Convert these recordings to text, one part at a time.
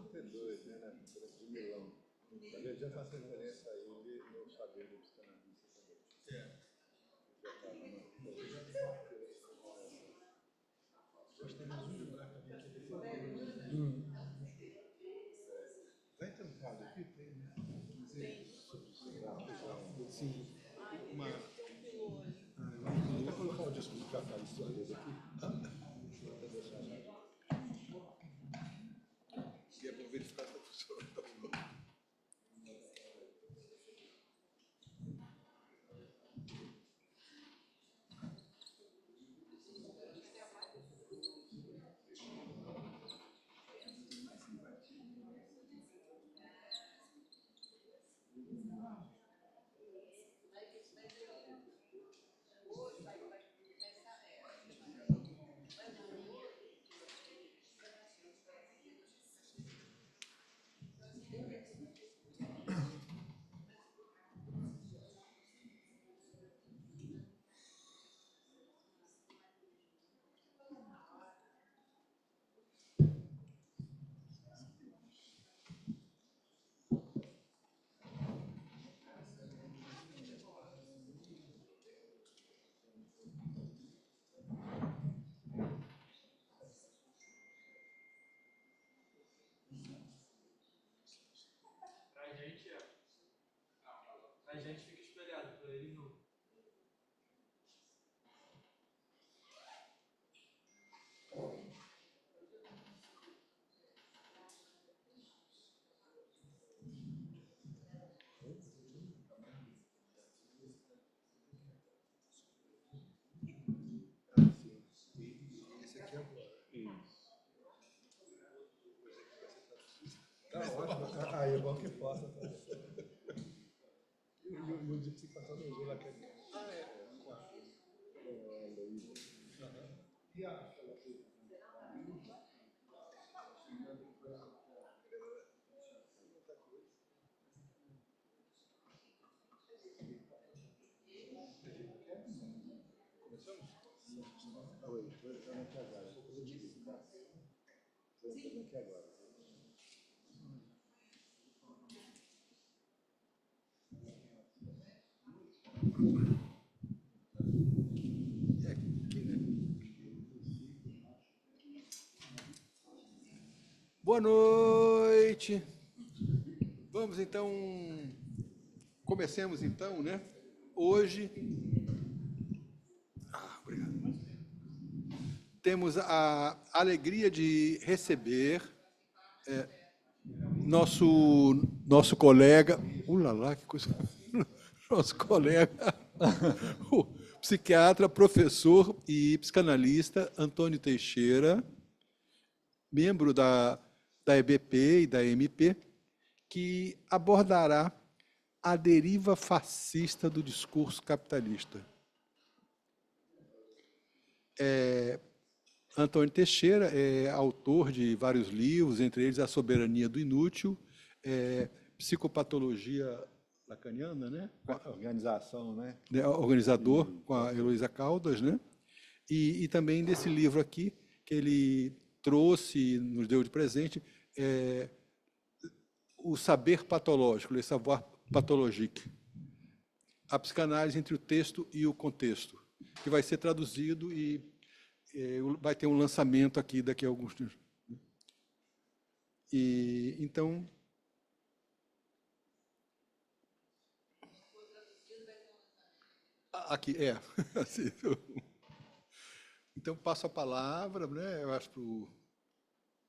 72, né, na conferência de Milão. Mas ele já faz referência a ele no saber do psicanalista também. Já está nós temos um bibliografia aqui definido. Vai ter um quadro aqui? Tem, né? Sim. Eu vou colocar o disco de psicanalista aqui. E é para verificar se a pessoa está falando. A gente fica espelhado, para ele não. Esse aqui é agora. Tá ótimo. Aí é bom que possa. E o de psicopatologia lá que é. Ah, é. Com a Luísa. E aquela coisa. Começamos? Oi, estou entrando aqui agora. Estou entrando aqui agora. Boa noite. Vamos então, comecemos então, né? Hoje, obrigado. Temos a alegria de receber nosso colega, lá, que coisa, nosso colega, o psiquiatra, professor e psicanalista Antônio Teixeira, membro da EBP e da MP, que abordará a deriva fascista do discurso capitalista. Antônio Teixeira é autor de vários livros, entre eles A Soberania do Inútil, Psicopatologia Lacaniana, né? Organização, né? Organizador, com a Heloísa Caldas, né? E também desse livro aqui, que ele trouxe, nos deu de presente, o saber patológico, le savoir pathologique, a psicanálise entre o texto e o contexto, que vai ser traduzido e vai ter um lançamento aqui daqui a alguns dias. E então aqui assim, então passo a palavra, né? Eu acho para o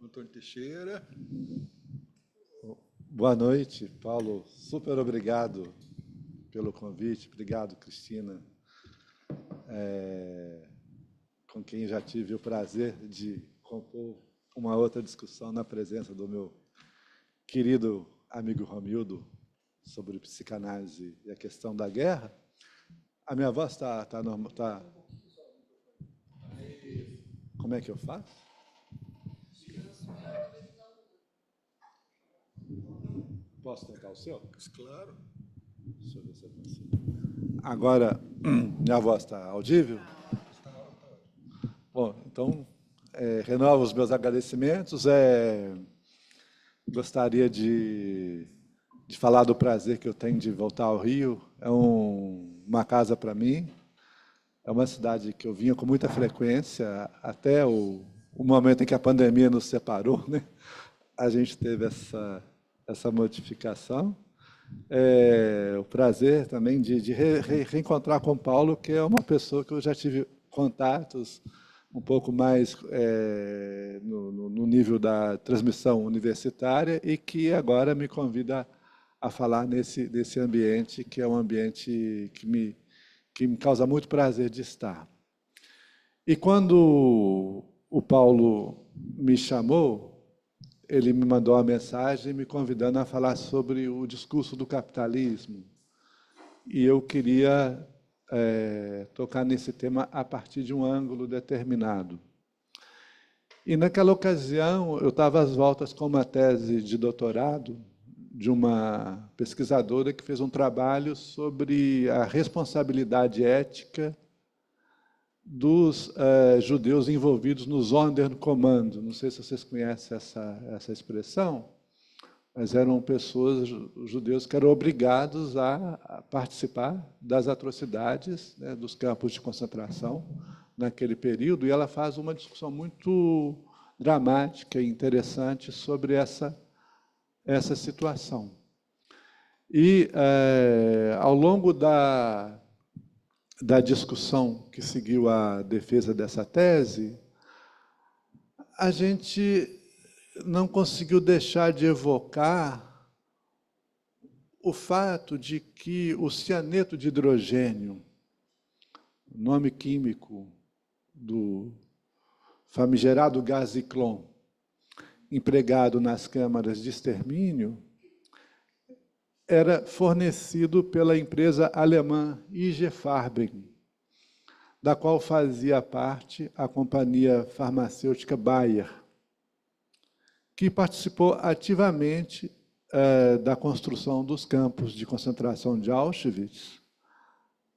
Antônio Teixeira. Boa noite, Paulo. Super obrigado pelo convite. Obrigado, Cristina, com quem já tive o prazer de compor uma outra discussão na presença do meu querido amigo Romildo sobre psicanálise e a questão da guerra. A minha voz está normal? Tá. Como é que eu faço? Posso tentar o seu? Claro. Deixa eu ver se eu consigo. Agora, minha voz está audível? Bom, então, renovo os meus agradecimentos. Gostaria de falar do prazer que eu tenho de voltar ao Rio. É uma casa para mim. É uma cidade que eu vinha com muita frequência, até o momento em que a pandemia nos separou, né? A gente teve essa modificação. O prazer também de reencontrar com o Paulo, que é uma pessoa que eu já tive contatos um pouco mais no nível da transmissão universitária e que agora me convida a falar nesse ambiente, que é um ambiente que me causa muito prazer de estar. E quando o Paulo me chamou, ele me mandou uma mensagem me convidando a falar sobre o discurso do capitalismo. E eu queria tocar nesse tema a partir de um ângulo determinado. E, naquela ocasião, eu estava às voltas com uma tese de doutorado de uma pesquisadora que fez um trabalho sobre a responsabilidade ética dos judeus envolvidos no Sonderkommando. Não sei se vocês conhecem essa expressão, mas eram pessoas, judeus, que eram obrigados a participar das atrocidades, né, dos campos de concentração naquele período, e ela faz uma discussão muito dramática e interessante sobre essa situação. E, ao longo da discussão que seguiu a defesa dessa tese, a gente não conseguiu deixar de evocar o fato de que o cianeto de hidrogênio, nome químico do famigerado gás Zyklon, empregado nas câmaras de extermínio, era fornecido pela empresa alemã IG Farben, da qual fazia parte a companhia farmacêutica Bayer, que participou ativamente da construção dos campos de concentração de Auschwitz,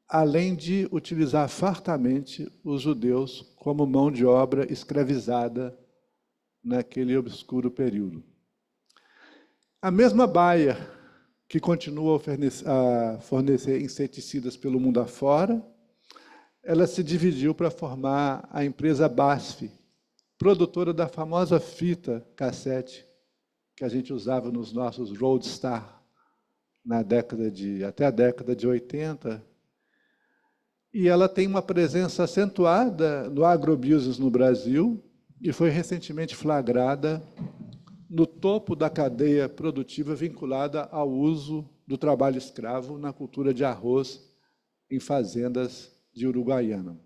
além de utilizar fartamente os judeus como mão de obra escravizada naquele obscuro período. A mesma Bayer, que continua a fornecer inseticidas pelo mundo afora, ela se dividiu para formar a empresa BASF, produtora da famosa fita cassete que a gente usava nos nossos Roadstar até a década de 80. E ela tem uma presença acentuada no agrobusiness no Brasil e foi recentemente flagrada no topo da cadeia produtiva vinculada ao uso do trabalho escravo na cultura de arroz em fazendas de Uruguaiana.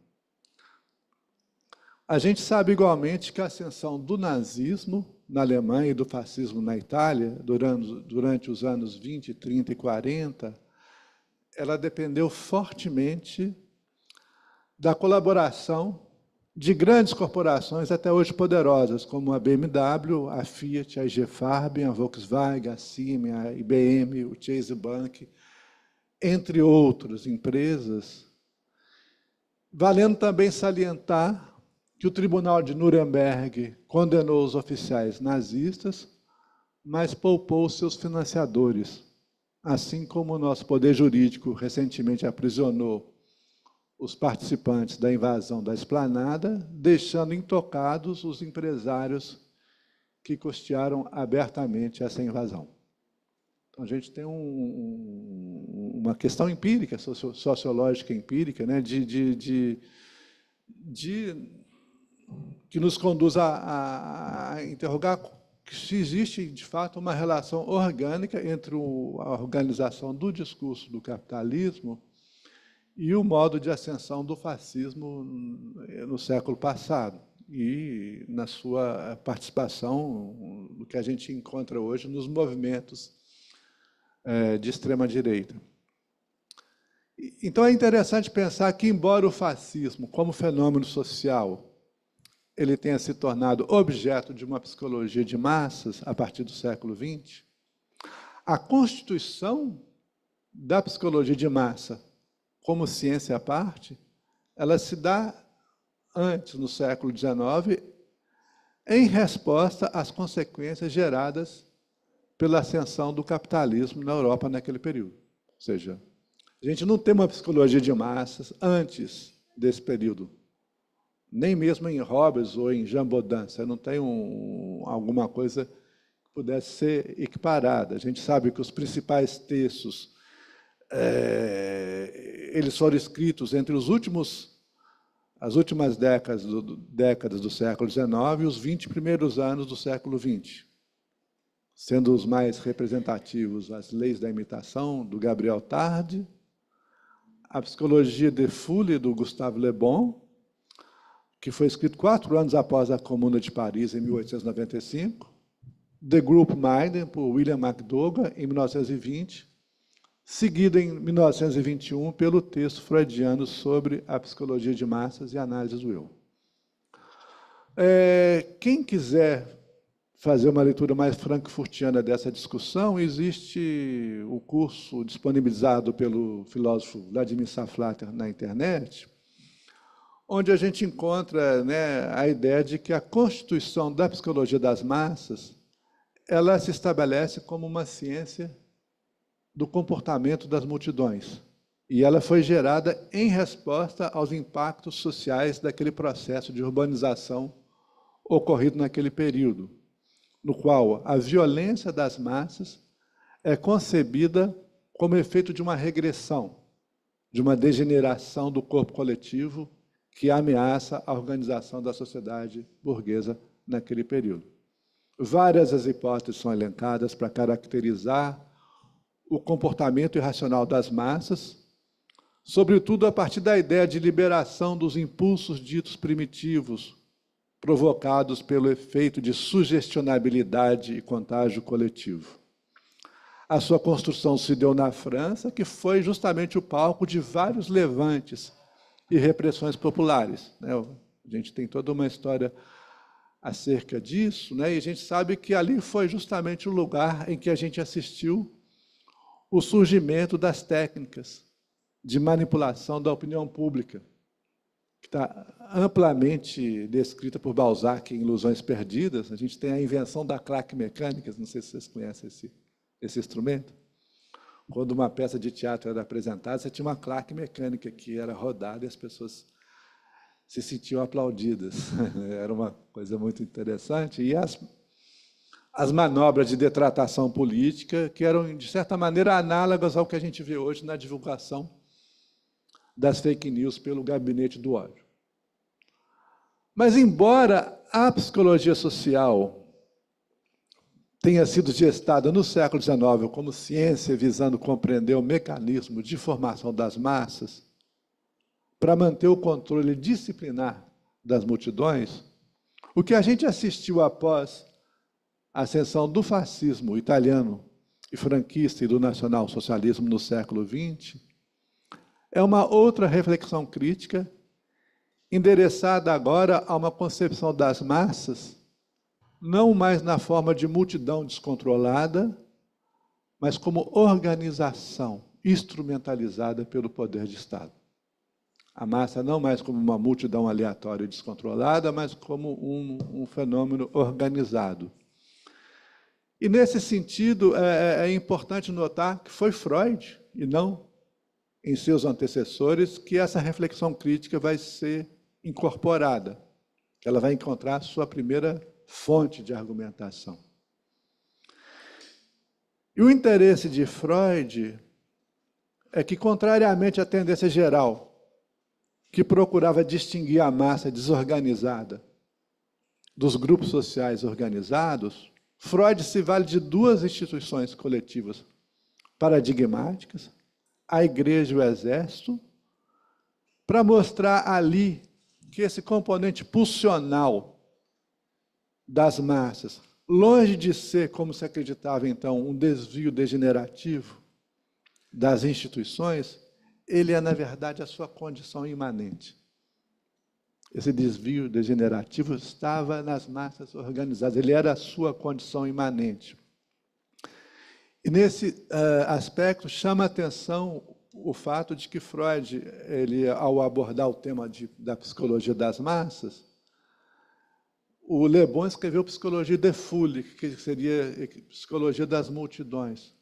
A gente sabe igualmente que a ascensão do nazismo na Alemanha e do fascismo na Itália, durante os anos 20, 30 e 40, ela dependeu fortemente da colaboração de grandes corporações até hoje poderosas, como a BMW, a Fiat, a IG Farben, a Volkswagen, a Siemens, a IBM, o Chase Bank, entre outras empresas, valendo também salientar que o Tribunal de Nuremberg condenou os oficiais nazistas, mas poupou seus financiadores, assim como o nosso poder jurídico recentemente aprisionou os participantes da invasão da Esplanada, deixando intocados os empresários que custearam abertamente essa invasão. Então, a gente tem uma questão empírica, sociológica empírica, né, que nos conduz a interrogar se existe, de fato, uma relação orgânica entre a organização do discurso do capitalismo e o modo de ascensão do fascismo no século passado e na sua participação no que a gente encontra hoje nos movimentos de extrema-direita. Então é interessante pensar que, embora o fascismo, como fenômeno social, ele tenha se tornado objeto de uma psicologia de massas a partir do século XX, a constituição da psicologia de massa como ciência à parte, ela se dá antes, no século XIX, em resposta às consequências geradas pela ascensão do capitalismo na Europa naquele período. Ou seja, a gente não tem uma psicologia de massas antes desse período. Nem mesmo em Hobbes ou em Jean Bodin, você não tem alguma coisa que pudesse ser equiparada. A gente sabe que os principais textos eles foram escritos entre as últimas décadas do século XIX e os 20 primeiros anos do século XX, sendo os mais representativos as Leis da Imitação, do Gabriel Tarde, a Psicologia de Foule, do Gustave Le Bon, que foi escrito 4 anos após a Comuna de Paris, em 1895, The Group Mind, por William McDougall, em 1920, seguido em 1921 pelo texto freudiano sobre a psicologia de massas e análise do eu. Quem quiser fazer uma leitura mais frankfurtiana dessa discussão, existe o curso disponibilizado pelo filósofo Vladimir Saflater na internet, onde a gente encontra, a ideia de que a constituição da psicologia das massas ela se estabelece como uma ciência do comportamento das multidões. E ela foi gerada em resposta aos impactos sociais daquele processo de urbanização ocorrido naquele período, no qual a violência das massas é concebida como efeito de uma regressão, de uma degeneração do corpo coletivo que ameaça a organização da sociedade burguesa naquele período. Várias as hipóteses são elencadas para caracterizar o comportamento irracional das massas, sobretudo a partir da ideia de liberação dos impulsos ditos primitivos, provocados pelo efeito de sugestionabilidade e contágio coletivo. A sua construção se deu na França, que foi justamente o palco de vários levantes e repressões populares. A gente tem toda uma história acerca disso, e a gente sabe que ali foi justamente o lugar em que a gente assistiu o surgimento das técnicas de manipulação da opinião pública, que está amplamente descrita por Balzac em Ilusões Perdidas. A gente tem a invenção da claque mecânica, não sei se vocês conhecem esse instrumento. Quando uma peça de teatro era apresentada, você tinha uma claque mecânica que era rodada e as pessoas se sentiam aplaudidas. Era uma coisa muito interessante. E as manobras de detratação política, que eram, de certa maneira, análogas ao que a gente vê hoje na divulgação das fake news pelo gabinete do ódio. Mas, embora a psicologia social tenha sido gestada no século XIX como ciência visando compreender o mecanismo de formação das massas para manter o controle disciplinar das multidões, o que a gente assistiu após a ascensão do fascismo italiano e franquista e do nacionalsocialismo no século XX é uma outra reflexão crítica endereçada agora a uma concepção das massas não mais na forma de multidão descontrolada, mas como organização instrumentalizada pelo poder de Estado. A massa não mais como uma multidão aleatória e descontrolada, mas como um fenômeno organizado. E, nesse sentido, é importante notar que foi Freud, e não em seus antecessores, que essa reflexão crítica vai ser incorporada, que ela vai encontrar sua primeira fonte de argumentação. E o interesse de Freud é que, contrariamente à tendência geral, que procurava distinguir a massa desorganizada dos grupos sociais organizados, Freud se vale de duas instituições coletivas paradigmáticas, a Igreja e o Exército, para mostrar ali que esse componente pulsional das massas, longe de ser, como se acreditava então, um desvio degenerativo das instituições, ele é, na verdade, a sua condição imanente. Esse desvio degenerativo estava nas massas organizadas, ele era a sua condição imanente. E nesse aspecto chama a atenção o fato de que Freud, ele, ao abordar o tema da psicologia das massas, o Le Bon escreveu Psicologie des Foules, que seria Psicologia das Multidões.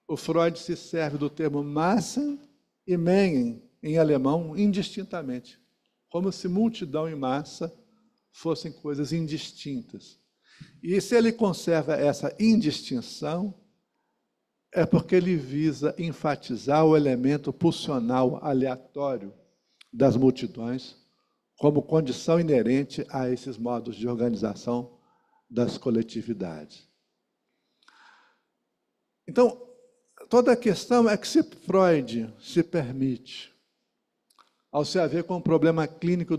O Freud se serve do termo massa e Mengen, em alemão, indistintamente, como se multidão e massa fossem coisas indistintas. E se ele conserva essa indistinção, é porque ele visa enfatizar o elemento pulsional aleatório das multidões como condição inerente a esses modos de organização das coletividades. Então, toda a questão é que se Freud se permite, ao se haver com o problema clínico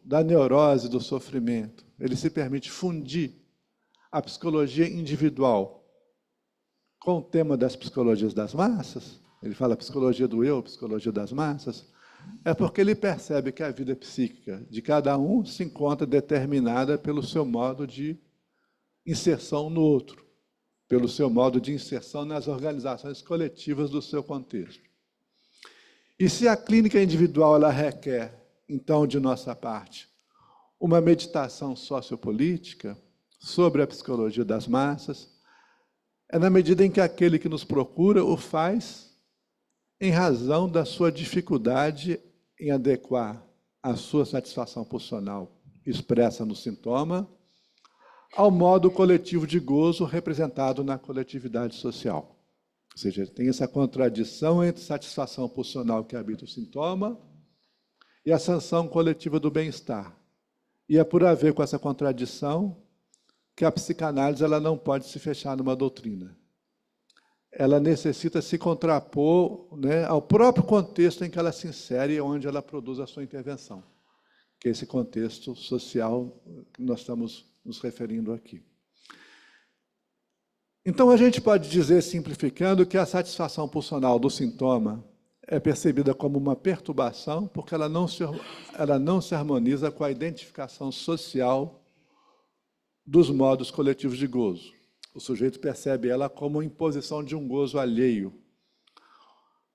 da neurose, do sofrimento, ele se permite fundir a psicologia individual com o tema das psicologias das massas, ele fala psicologia do eu, psicologia das massas, é porque ele percebe que a vida psíquica de cada um se encontra determinada pelo seu modo de inserção no outro, pelo seu modo de inserção nas organizações coletivas do seu contexto. E se a clínica individual ela requer, então, de nossa parte, uma meditação sociopolítica sobre a psicologia das massas, é na medida em que aquele que nos procura o faz em razão da sua dificuldade em adequar a sua satisfação pulsional expressa no sintoma ao modo coletivo de gozo representado na coletividade social. Ou seja, tem essa contradição entre satisfação pulsional que habita o sintoma e a sanção coletiva do bem-estar. E é por haver com essa contradição que a psicanálise ela não pode se fechar numa doutrina. Ela necessita se contrapor, né, ao próprio contexto em que ela se insere e onde ela produz a sua intervenção, que é esse contexto social que nós estamos nos referindo aqui. Então, a gente pode dizer, simplificando, que a satisfação pulsional do sintoma é percebida como uma perturbação, porque ela não se harmoniza com a identificação social dos modos coletivos de gozo. O sujeito percebe ela como imposição de um gozo alheio,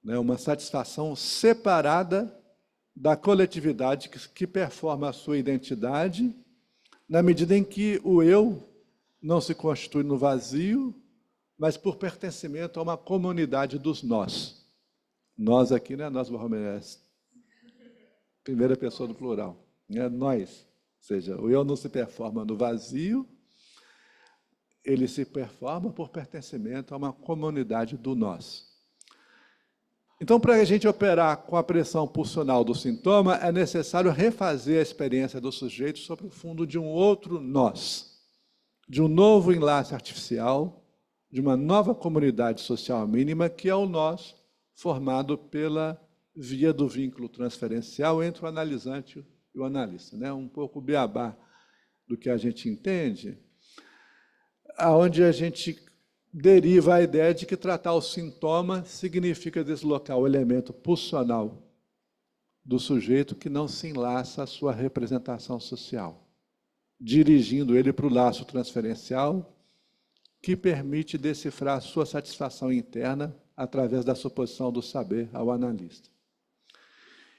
né? Uma satisfação separada da coletividade que performa a sua identidade, na medida em que o eu não se constitui no vazio, mas por pertencimento a uma comunidade dos nós. Nós aqui não é nós, Borromenes, primeira pessoa do plural, é nós. Ou seja, o eu não se performa no vazio, ele se performa por pertencimento a uma comunidade do nós. Então, para a gente operar com a pressão pulsional do sintoma, é necessário refazer a experiência do sujeito sobre o fundo de um outro nós, de um novo enlace artificial, de uma nova comunidade social mínima, que é o nós formado pela via do vínculo transferencial entre o analisante e o analista, né? Um pouco o beabá do que a gente entende, aonde a gente deriva a ideia de que tratar o sintoma significa deslocar o elemento pulsional do sujeito que não se enlaça à sua representação social, dirigindo ele para o laço transferencial que permite decifrar a sua satisfação interna através da suposição do saber ao analista.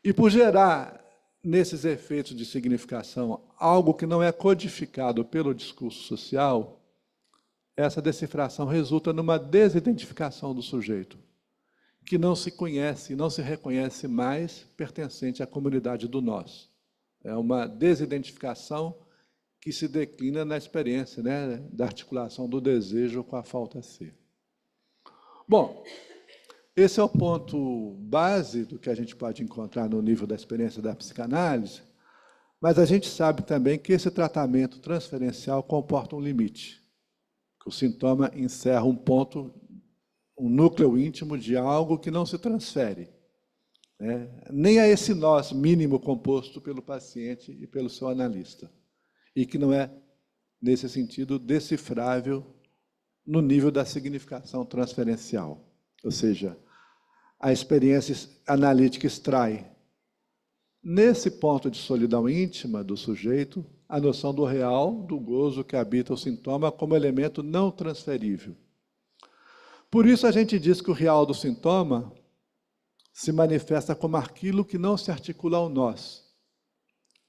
E por gerar nesses efeitos de significação algo que não é codificado pelo discurso social, essa decifração resulta numa desidentificação do sujeito, que não se conhece, não se reconhece mais pertencente à comunidade do nós. É uma desidentificação que se declina na experiência, né, da articulação do desejo com a falta ser. Bom, esse é o ponto base do que a gente pode encontrar no nível da experiência da psicanálise, mas a gente sabe também que esse tratamento transferencial comporta um limite. que o sintoma encerra um ponto, um núcleo íntimo de algo que não se transfere, né? Nem a esse nós mínimo composto pelo paciente e pelo seu analista, e que não é, nesse sentido, decifrável no nível da significação transferencial. Ou seja, a experiência analítica extrai, nesse ponto de solidão íntima do sujeito, a noção do real, do gozo que habita o sintoma como elemento não transferível. Por isso a gente diz que o real do sintoma se manifesta como aquilo que não se articula ao nós.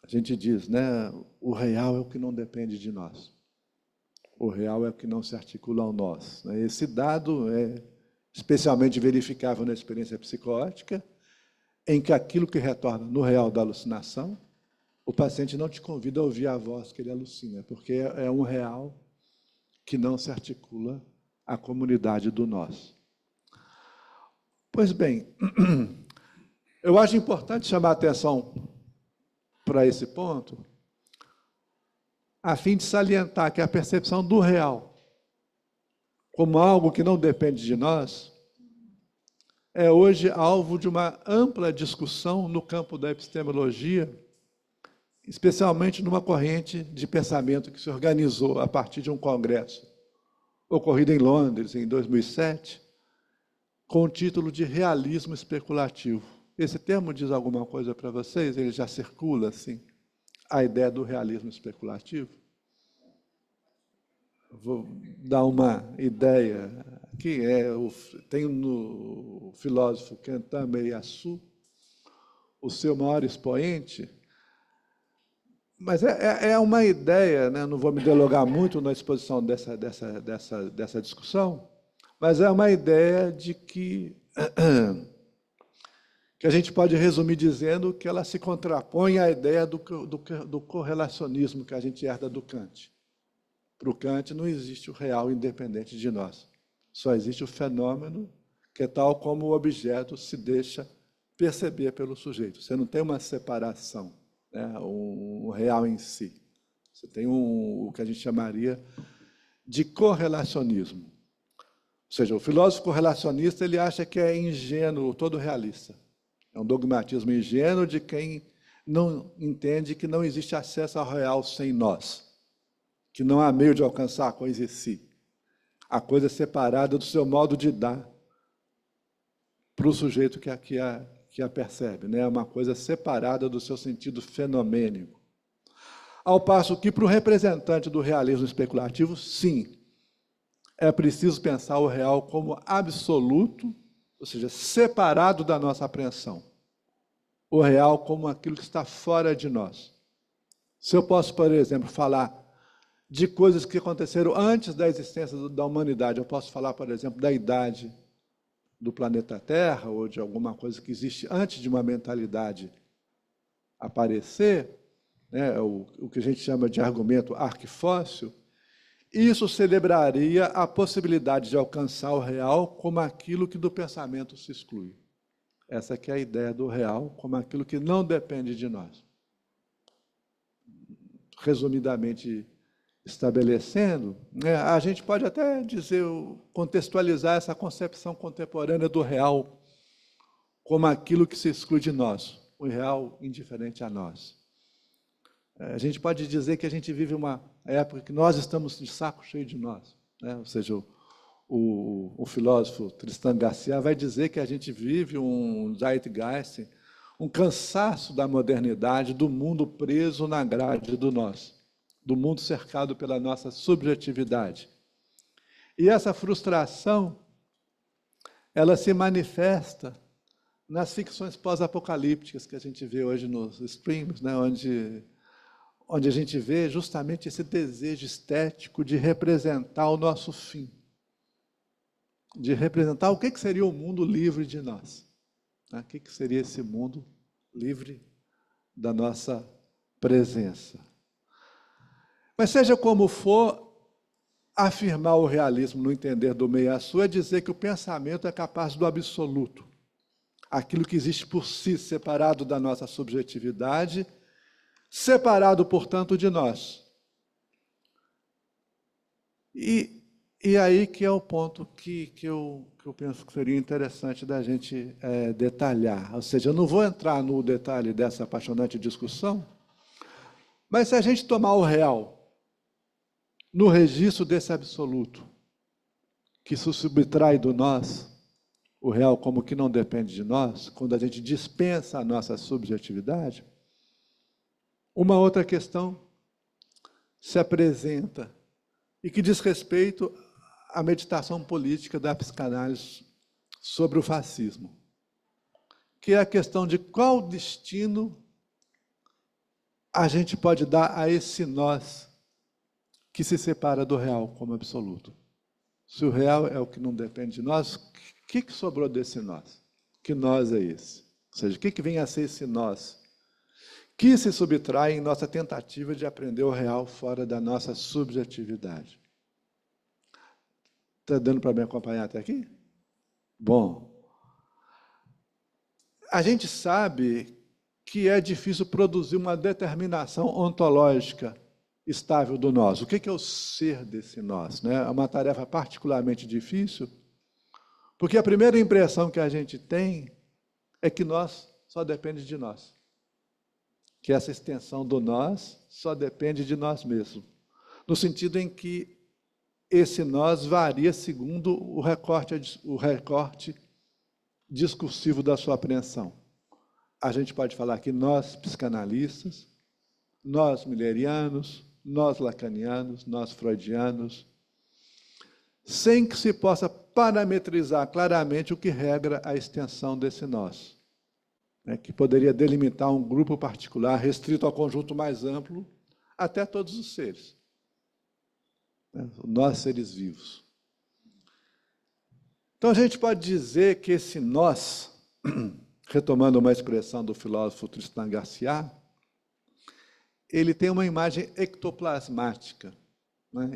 A gente diz, né, o real é o que não depende de nós. O real é o que não se articula ao nós. Esse dado é especialmente verificável na experiência psicótica, em que aquilo que retorna no real da alucinação, o paciente não te convida a ouvir a voz que ele alucina, porque é um real que não se articula à comunidade do nós. Pois bem, eu acho importante chamar a atenção para esse ponto, a fim de salientar que a percepção do real, como algo que não depende de nós, é hoje alvo de uma ampla discussão no campo da epistemologia, especialmente numa corrente de pensamento que se organizou a partir de um congresso ocorrido em Londres, em 2007, com o título de realismo especulativo. Esse termo diz alguma coisa para vocês? Ele já circula, assim, a ideia do realismo especulativo? Vou dar uma ideia. Aqui tem no filósofo Kentaro Miyasu, o seu maior expoente, mas é uma ideia, né? Não vou me delongar muito na exposição dessa discussão, mas é uma ideia de que a gente pode resumir dizendo que ela se contrapõe à ideia do correlacionismo que a gente herda do Kant. Para o Kant não existe o real independente de nós. Só existe o fenômeno que é tal como o objeto se deixa perceber pelo sujeito. Você não tem uma separação, né, um real em si. Você tem o que a gente chamaria de correlacionismo. Ou seja, o filósofo correlacionista ele acha que é ingênuo, todo realista. É um dogmatismo ingênuo de quem não entende que não existe acesso ao real sem nós, que não há meio de alcançar a coisa em si. A coisa é separada do seu modo de dar para o sujeito que a percebe, né? É uma coisa separada do seu sentido fenomênico. Ao passo que, para o representante do realismo especulativo, sim, é preciso pensar o real como absoluto, ou seja, separado da nossa apreensão. O real como aquilo que está fora de nós. Se eu posso, por exemplo, falar de coisas que aconteceram antes da existência da humanidade, eu posso falar, por exemplo, da idade do planeta Terra, ou de alguma coisa que existe antes de uma mentalidade aparecer, né, o que a gente chama de argumento arquifóssil, isso celebraria a possibilidade de alcançar o real como aquilo que do pensamento se exclui. Essa aqui é a ideia do real, como aquilo que não depende de nós. Resumidamente estabelecendo, né, a gente pode até dizer, contextualizar essa concepção contemporânea do real como aquilo que se exclui de nós, o real indiferente a nós. A gente pode dizer que a gente vive uma época que nós estamos de saco cheio de nós, né? Ou seja, o filósofo Tristan Garcia vai dizer que a gente vive um zeitgeist, um cansaço da modernidade, do mundo preso na grade do nós, do mundo cercado pela nossa subjetividade. E essa frustração, ela se manifesta nas ficções pós-apocalípticas que a gente vê hoje nos streams, né, onde a gente vê justamente esse desejo estético de representar o nosso fim, de representar o que seria o mundo livre de nós, né? O que seria esse mundo livre da nossa presença. Mas seja como for, afirmar o realismo no entender do Miyasu é dizer que o pensamento é capaz do absoluto, aquilo que existe por si, separado da nossa subjetividade, separado, portanto, de nós. E E aí que é o ponto que eu penso que seria interessante da gente detalhar. Ou seja, eu não vou entrar no detalhe dessa apaixonante discussão, mas se a gente tomar o real no registro desse absoluto, que se subtrai do nós, o real como que não depende de nós, quando a gente dispensa a nossa subjetividade, uma outra questão se apresenta e que diz respeito à meditação política da psicanálise sobre o fascismo, que é a questão de qual destino a gente pode dar a esse nós que se separa do real como absoluto. Se o real é o que não depende de nós, o que sobrou desse nós? Que nós é esse? Ou seja, o que vem a ser esse nós? Que se subtrai em nossa tentativa de aprender o real fora da nossa subjetividade. Está dando para me acompanhar até aqui? Bom, a gente sabe que é difícil produzir uma determinação ontológica estável do nós. O que é o ser desse nós? É uma tarefa particularmente difícil, porque a primeira impressão que a gente tem é que nós só depende de nós. Que essa extensão do nós só depende de nós mesmos. No sentido em que esse nós varia segundo o recorte discursivo da sua apreensão. A gente pode falar que nós, psicanalistas, nós, millerianos, nós, lacanianos, nós, freudianos, sem que se possa parametrizar claramente o que regra a extensão desse nós, que poderia delimitar um grupo particular restrito ao conjunto mais amplo, até todos os seres. Nós, seres vivos. Então, a gente pode dizer que esse nós, retomando uma expressão do filósofo Tristan Garcia, ele tem uma imagem ectoplasmática,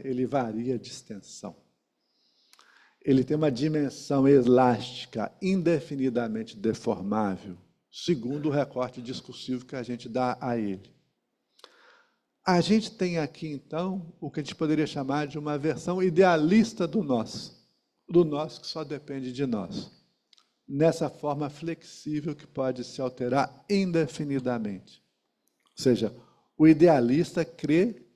ele varia de extensão. Ele tem uma dimensão elástica, indefinidamente deformável, segundo o recorte discursivo que a gente dá a ele. A gente tem aqui, então, o que a gente poderia chamar de uma versão idealista do nós que só depende de nós, nessa forma flexível que pode se alterar indefinidamente. Ou seja, o idealista crê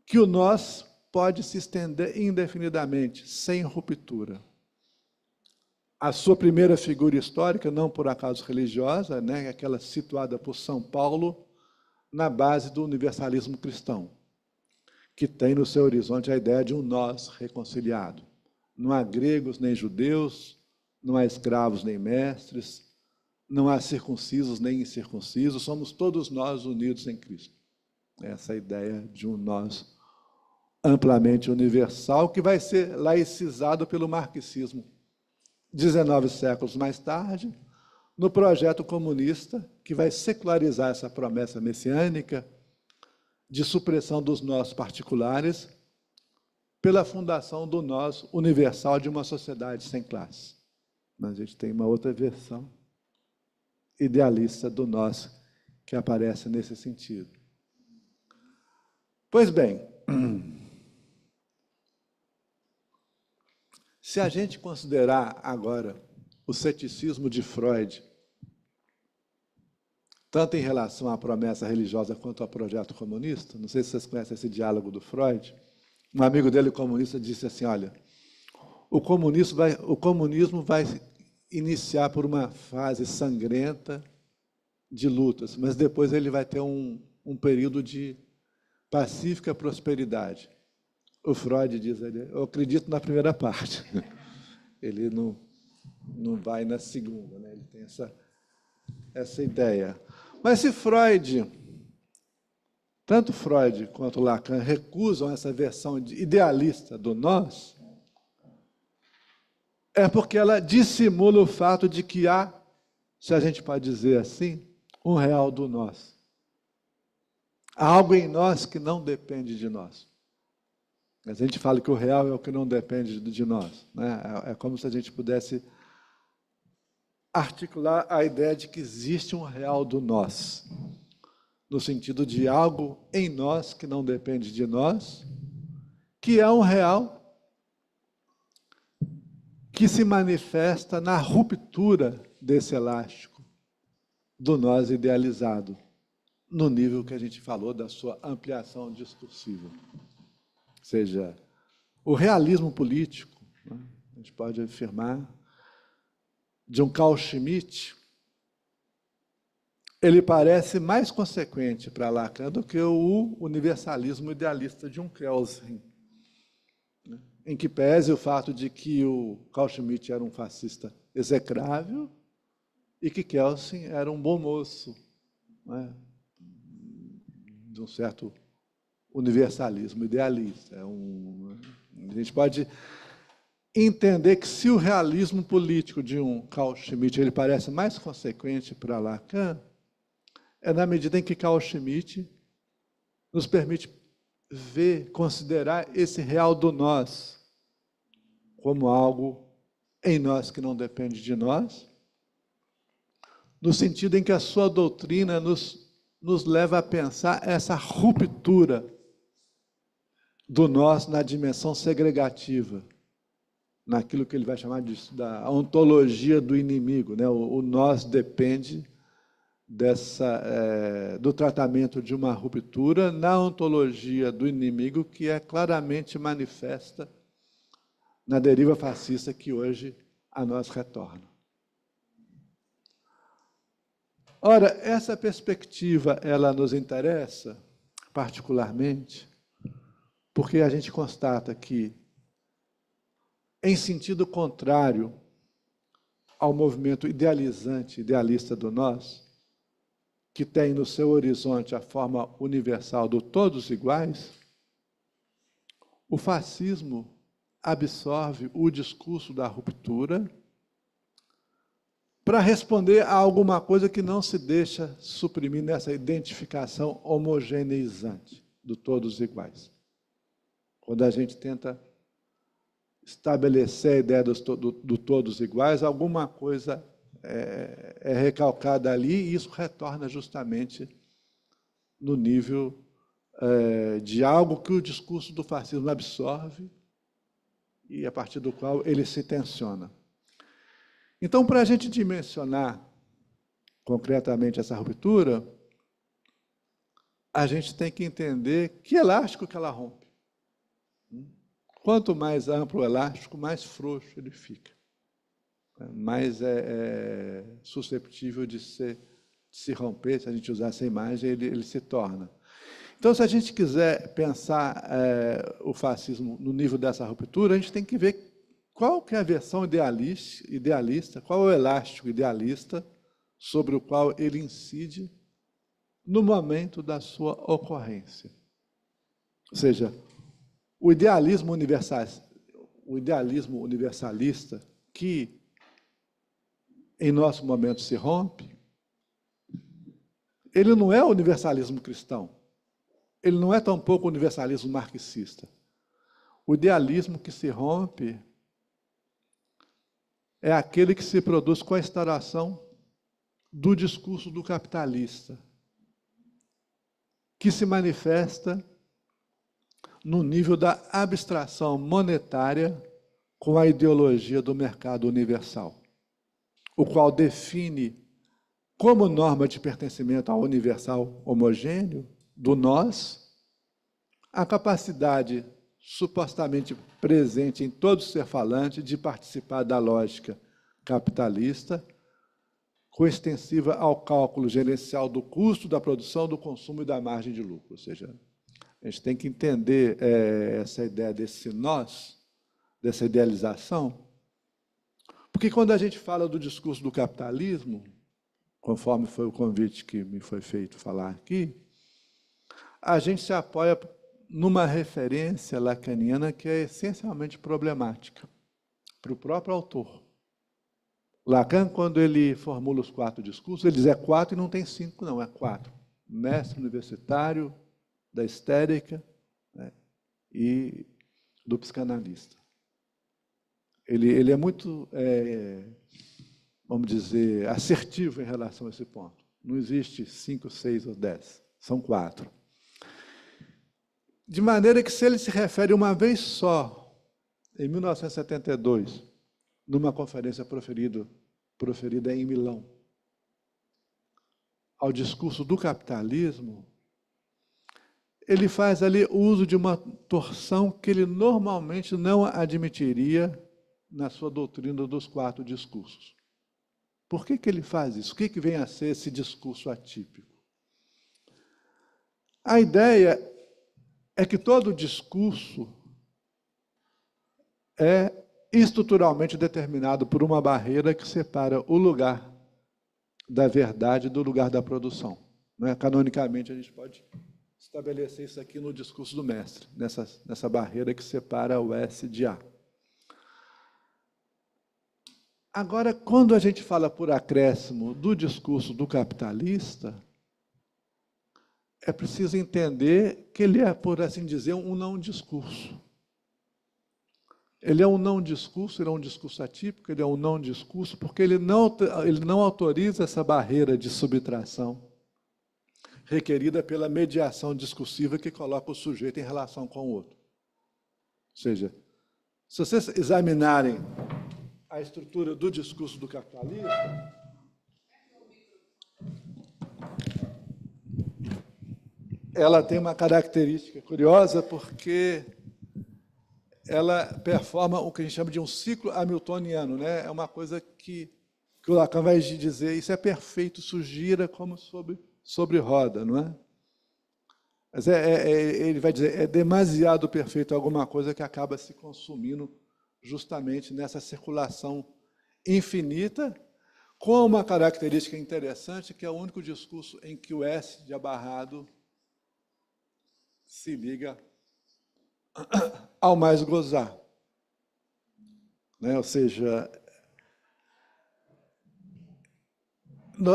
que o nós pode se estender indefinidamente, sem ruptura. A sua primeira figura histórica, não por acaso religiosa, aquela situada por São Paulo, na base do universalismo cristão, que tem no seu horizonte a ideia de um nós reconciliado. Não há gregos nem judeus, não há escravos nem mestres, não há circuncisos nem incircuncisos, somos todos nós unidos em Cristo. Essa ideia de um nós amplamente universal, que vai ser laicizado pelo marxismo 19 séculos mais tarde, no projeto comunista, que vai secularizar essa promessa messiânica de supressão dos nós particulares pela fundação do nós universal de uma sociedade sem classe. Mas a gente tem uma outra versão idealista do nós que aparece nesse sentido. Pois bem, se a gente considerar agora o ceticismo de Freud, tanto em relação à promessa religiosa quanto ao projeto comunista, não sei se vocês conhecem esse diálogo do Freud, um amigo dele comunista disse assim, olha, o comunismo vai iniciar por uma fase sangrenta de lutas, mas depois ele vai ter um período de pacífica prosperidade. O Freud diz, eu acredito na primeira parte, ele não vai na segunda, ele tem essa ideia. Mas se Freud, tanto Freud quanto Lacan recusam essa versão idealista do nós, é porque ela dissimula o fato de que há, se a gente pode dizer assim, um real do nós. Há algo em nós que não depende de nós. A gente fala que o real é o que não depende de nós. É como se a gente pudesse articular a ideia de que existe um real do nós, no sentido de algo em nós que não depende de nós, que é um real que se manifesta na ruptura desse elástico do nós idealizado, no nível que a gente falou da sua ampliação discursiva. Ou seja, o realismo político, né, a gente pode afirmar, de um Carl Schmitt, ele parece mais consequente para Lacan do que o universalismo idealista de um Kelsen, né, em que pese o fato de que o Carl Schmitt era um fascista execrável e que Kelsen era um bom moço, né, de um certo universalismo idealista. A gente pode entender que se o realismo político de um Carl Schmitt ele parece mais consequente para Lacan, é na medida em que Carl Schmitt nos permite ver, considerar esse real do nós como algo em nós que não depende de nós, no sentido em que a sua doutrina nos leva a pensar essa ruptura do nós na dimensão segregativa, naquilo que ele vai chamar da ontologia do inimigo, né? O nós depende do tratamento de uma ruptura na ontologia do inimigo, que é claramente manifesta na deriva fascista que hoje a nós retorna. Ora, essa perspectiva, ela nos interessa particularmente porque a gente constata que, em sentido contrário ao movimento idealizante, idealista do nós, que tem no seu horizonte a forma universal do todos iguais, o fascismo absorve o discurso da ruptura para responder a alguma coisa que não se deixa suprimir nessa identificação homogeneizante do todos iguais. Quando a gente tenta estabelecer a ideia do todos iguais, alguma coisa é recalcada ali e isso retorna justamente no nível de algo que o discurso do fascismo absorve e a partir do qual ele se tensiona. Então, para a gente dimensionar concretamente essa ruptura, a gente tem que entender que elástico que ela rompe. Quanto mais amplo o elástico, mais frouxo ele fica. Mais susceptível de se romper, se a gente usar essa imagem, ele se torna. Então, se a gente quiser pensar o fascismo no nível dessa ruptura, a gente tem que ver qual que é a versão idealista, qual é o elástico idealista sobre o qual ele incide no momento da sua ocorrência. Ou seja, o idealismo universalista que, em nosso momento, se rompe, ele não é o universalismo cristão, ele não é tampouco o universalismo marxista. O idealismo que se rompe é aquele que se produz com a instauração do discurso do capitalista, que se manifesta no nível da abstração monetária com a ideologia do mercado universal, o qual define como norma de pertencimento ao universal homogêneo do nós a capacidade supostamente presente em todo ser falante de participar da lógica capitalista, coextensiva ao cálculo gerencial do custo da produção, do consumo e da margem de lucro. Ou seja, a gente tem que entender essa ideia desse nós, dessa idealização, porque quando a gente fala do discurso do capitalismo, conforme foi o convite que me foi feito falar aqui, a gente se apoia numa referência lacaniana que é essencialmente problemática para o próprio autor. Lacan, quando ele formula os 4 discursos, ele diz 4 e não tem 5, não, é 4. Mestre universitário da estética, né, e do psicanalista. Ele é muito, vamos dizer, assertivo em relação a esse ponto. Não existe 5, 6 ou 10, são 4. De maneira que, se ele se refere uma vez só, em 1972, numa conferência proferida em Milão, ao discurso do capitalismo, ele faz ali uso de uma torção que ele normalmente não admitiria na sua doutrina dos 4 discursos. Por que ele faz isso? O que vem a ser esse discurso atípico? A ideia é que todo discurso é estruturalmente determinado por uma barreira que separa o lugar da verdade do lugar da produção. Não é? Canonicamente, a gente pode estabelecer isso aqui no discurso do mestre, nessa barreira que separa o S de A. Agora, quando a gente fala por acréscimo do discurso do capitalista, é preciso entender que ele é, por assim dizer, um não-discurso. Ele é um não-discurso, ele é um discurso atípico, ele é um não-discurso, porque ele não autoriza essa barreira de subtração requerida pela mediação discursiva que coloca o sujeito em relação com o outro. Ou seja, se vocês examinarem a estrutura do discurso do capitalismo, ela tem uma característica curiosa, porque ela performa o que a gente chama de um ciclo hamiltoniano, né? É uma coisa que o Lacan vai dizer, isso é perfeito, isso gira como sobre roda, não é? Mas ele vai dizer, é demasiado perfeito alguma coisa que acaba se consumindo justamente nessa circulação infinita, com uma característica interessante, que é o único discurso em que o S de abarrado se liga ao mais gozar. Né? Ou seja,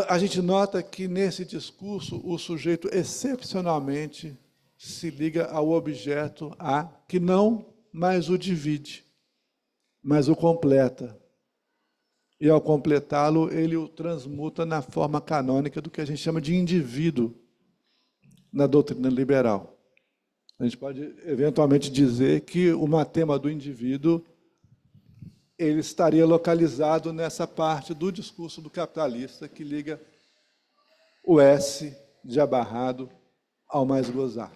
a gente nota que, nesse discurso, o sujeito excepcionalmente se liga ao objeto A, que não mais o divide, mas o completa. E, ao completá-lo, ele o transmuta na forma canônica do que a gente chama de indivíduo na doutrina liberal. A gente pode, eventualmente, dizer que o matema do indivíduo ele estaria localizado nessa parte do discurso do capitalista que liga o S de abarrado ao mais gozar.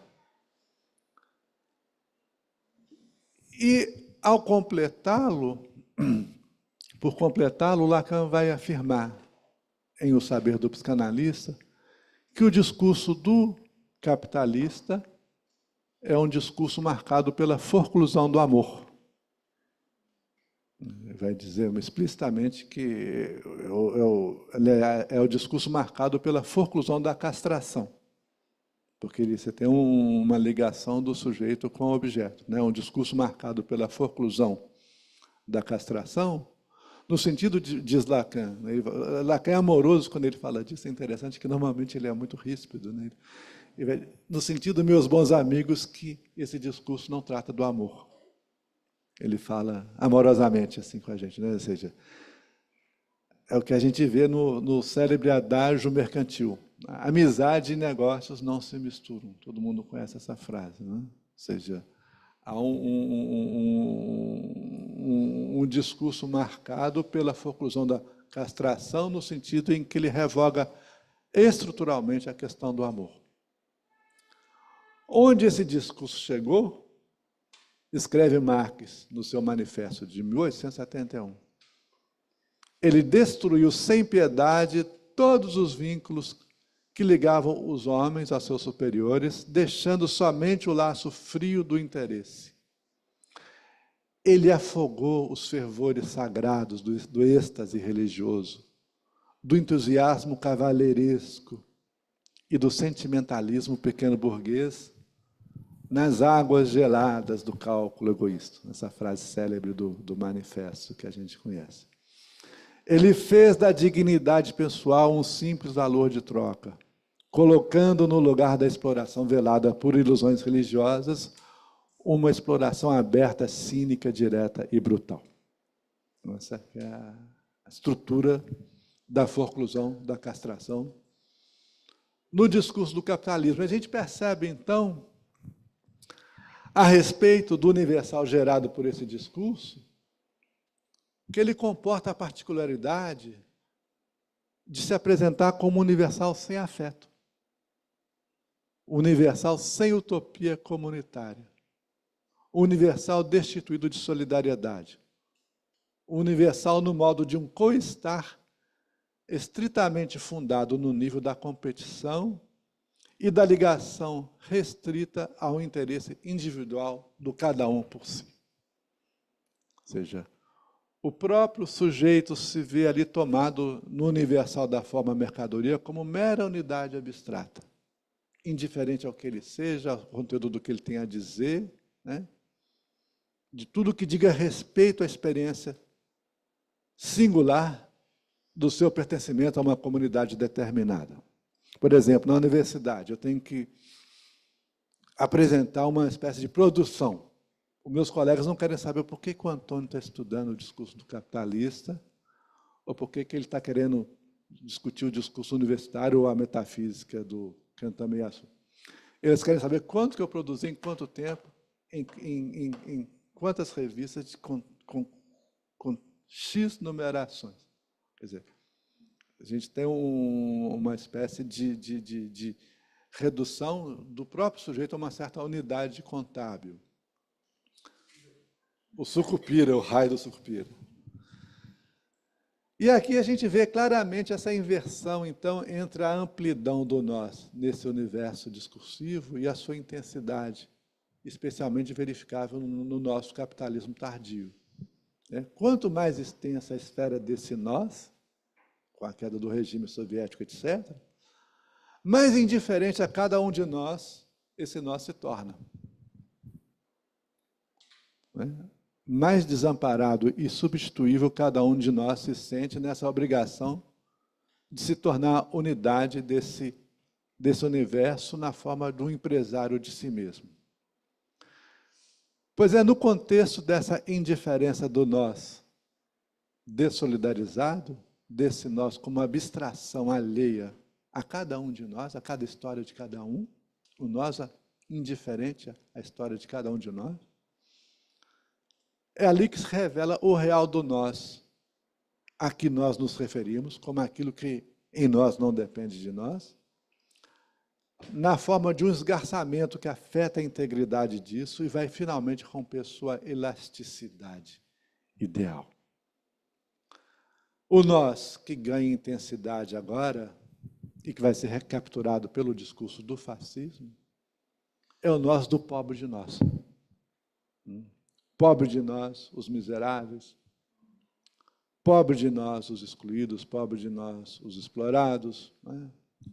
E, ao completá-lo, por completá-lo, Lacan vai afirmar, em O Saber do Psicanalista, que o discurso do capitalista é um discurso marcado pela forclusão do amor. Ele vai dizer explicitamente que é o discurso marcado pela forclusão da castração, porque você tem uma ligação do sujeito com o objeto, né? Um discurso marcado pela forclusão da castração, no sentido, diz Lacan, né? Lacan é amoroso quando ele fala disso, é interessante que normalmente ele é muito ríspido, né? No sentido, meus bons amigos, que esse discurso não trata do amor. Ele fala amorosamente assim com a gente, né? Ou seja, é o que a gente vê no célebre adágio mercantil. Amizade e negócios não se misturam. Todo mundo conhece essa frase, né? Ou seja, há um discurso marcado pela forclusão da castração, no sentido em que ele revoga estruturalmente a questão do amor. Onde esse discurso chegou, escreve Marx no seu manifesto de 1871. Ele destruiu sem piedade todos os vínculos que ligavam os homens a seus superiores, deixando somente o laço frio do interesse. Ele afogou os fervores sagrados do êxtase religioso, do entusiasmo cavalheiresco e do sentimentalismo pequeno-burguês nas águas geladas do cálculo egoísta, essa frase célebre do manifesto que a gente conhece. Ele fez da dignidade pessoal um simples valor de troca, colocando no lugar da exploração velada por ilusões religiosas uma exploração aberta, cínica, direta e brutal. Essa é a estrutura da forclusão, da castração, no discurso do capitalismo. A gente percebe, então, a respeito do universal gerado por esse discurso, que ele comporta a particularidade de se apresentar como universal sem afeto, universal sem utopia comunitária, universal destituído de solidariedade, universal no modo de um co-estar estritamente fundado no nível da competição e da ligação restrita ao interesse individual do cada um por si. Ou seja, o próprio sujeito se vê ali tomado no universal da forma mercadoria como mera unidade abstrata, indiferente ao que ele seja, ao conteúdo do que ele tem a dizer, né? De tudo que diga respeito à experiência singular do seu pertencimento a uma comunidade determinada. Por exemplo, na universidade, eu tenho que apresentar uma espécie de produção. Os meus colegas não querem saber por que o Antônio está estudando o discurso do capitalista, ou por que ele está querendo discutir o discurso universitário ou a metafísica do Kantamiyasu. Eles querem saber quanto que eu produzi, em quanto tempo, em quantas revistas, com X numerações. Quer dizer, a gente tem uma espécie de redução do próprio sujeito a uma certa unidade contábil. O sucupira, o raio do sucupira. E aqui a gente vê claramente essa inversão, então, entre a amplidão do nós nesse universo discursivo e a sua intensidade, especialmente verificável no nosso capitalismo tardio. Quanto mais extensa a esfera desse nós, com a queda do regime soviético, etc., mais indiferente a cada um de nós esse nós se torna. Mais desamparado e substituível cada um de nós se sente nessa obrigação de se tornar unidade desse universo na forma de um empresário de si mesmo. Pois é no contexto dessa indiferença do nós dessolidarizado, desse nós como abstração alheia a cada um de nós, a cada história de cada um, o nós indiferente à história de cada um de nós, é ali que se revela o real do nós, a que nós nos referimos, como aquilo que em nós não depende de nós, na forma de um esgarçamento que afeta a integridade disso e vai finalmente romper sua elasticidade ideal. O nós que ganha intensidade agora, e que vai ser recapturado pelo discurso do fascismo, é o nós do pobre de nós. Pobre de nós, os miseráveis, pobre de nós, os excluídos, pobre de nós, os explorados.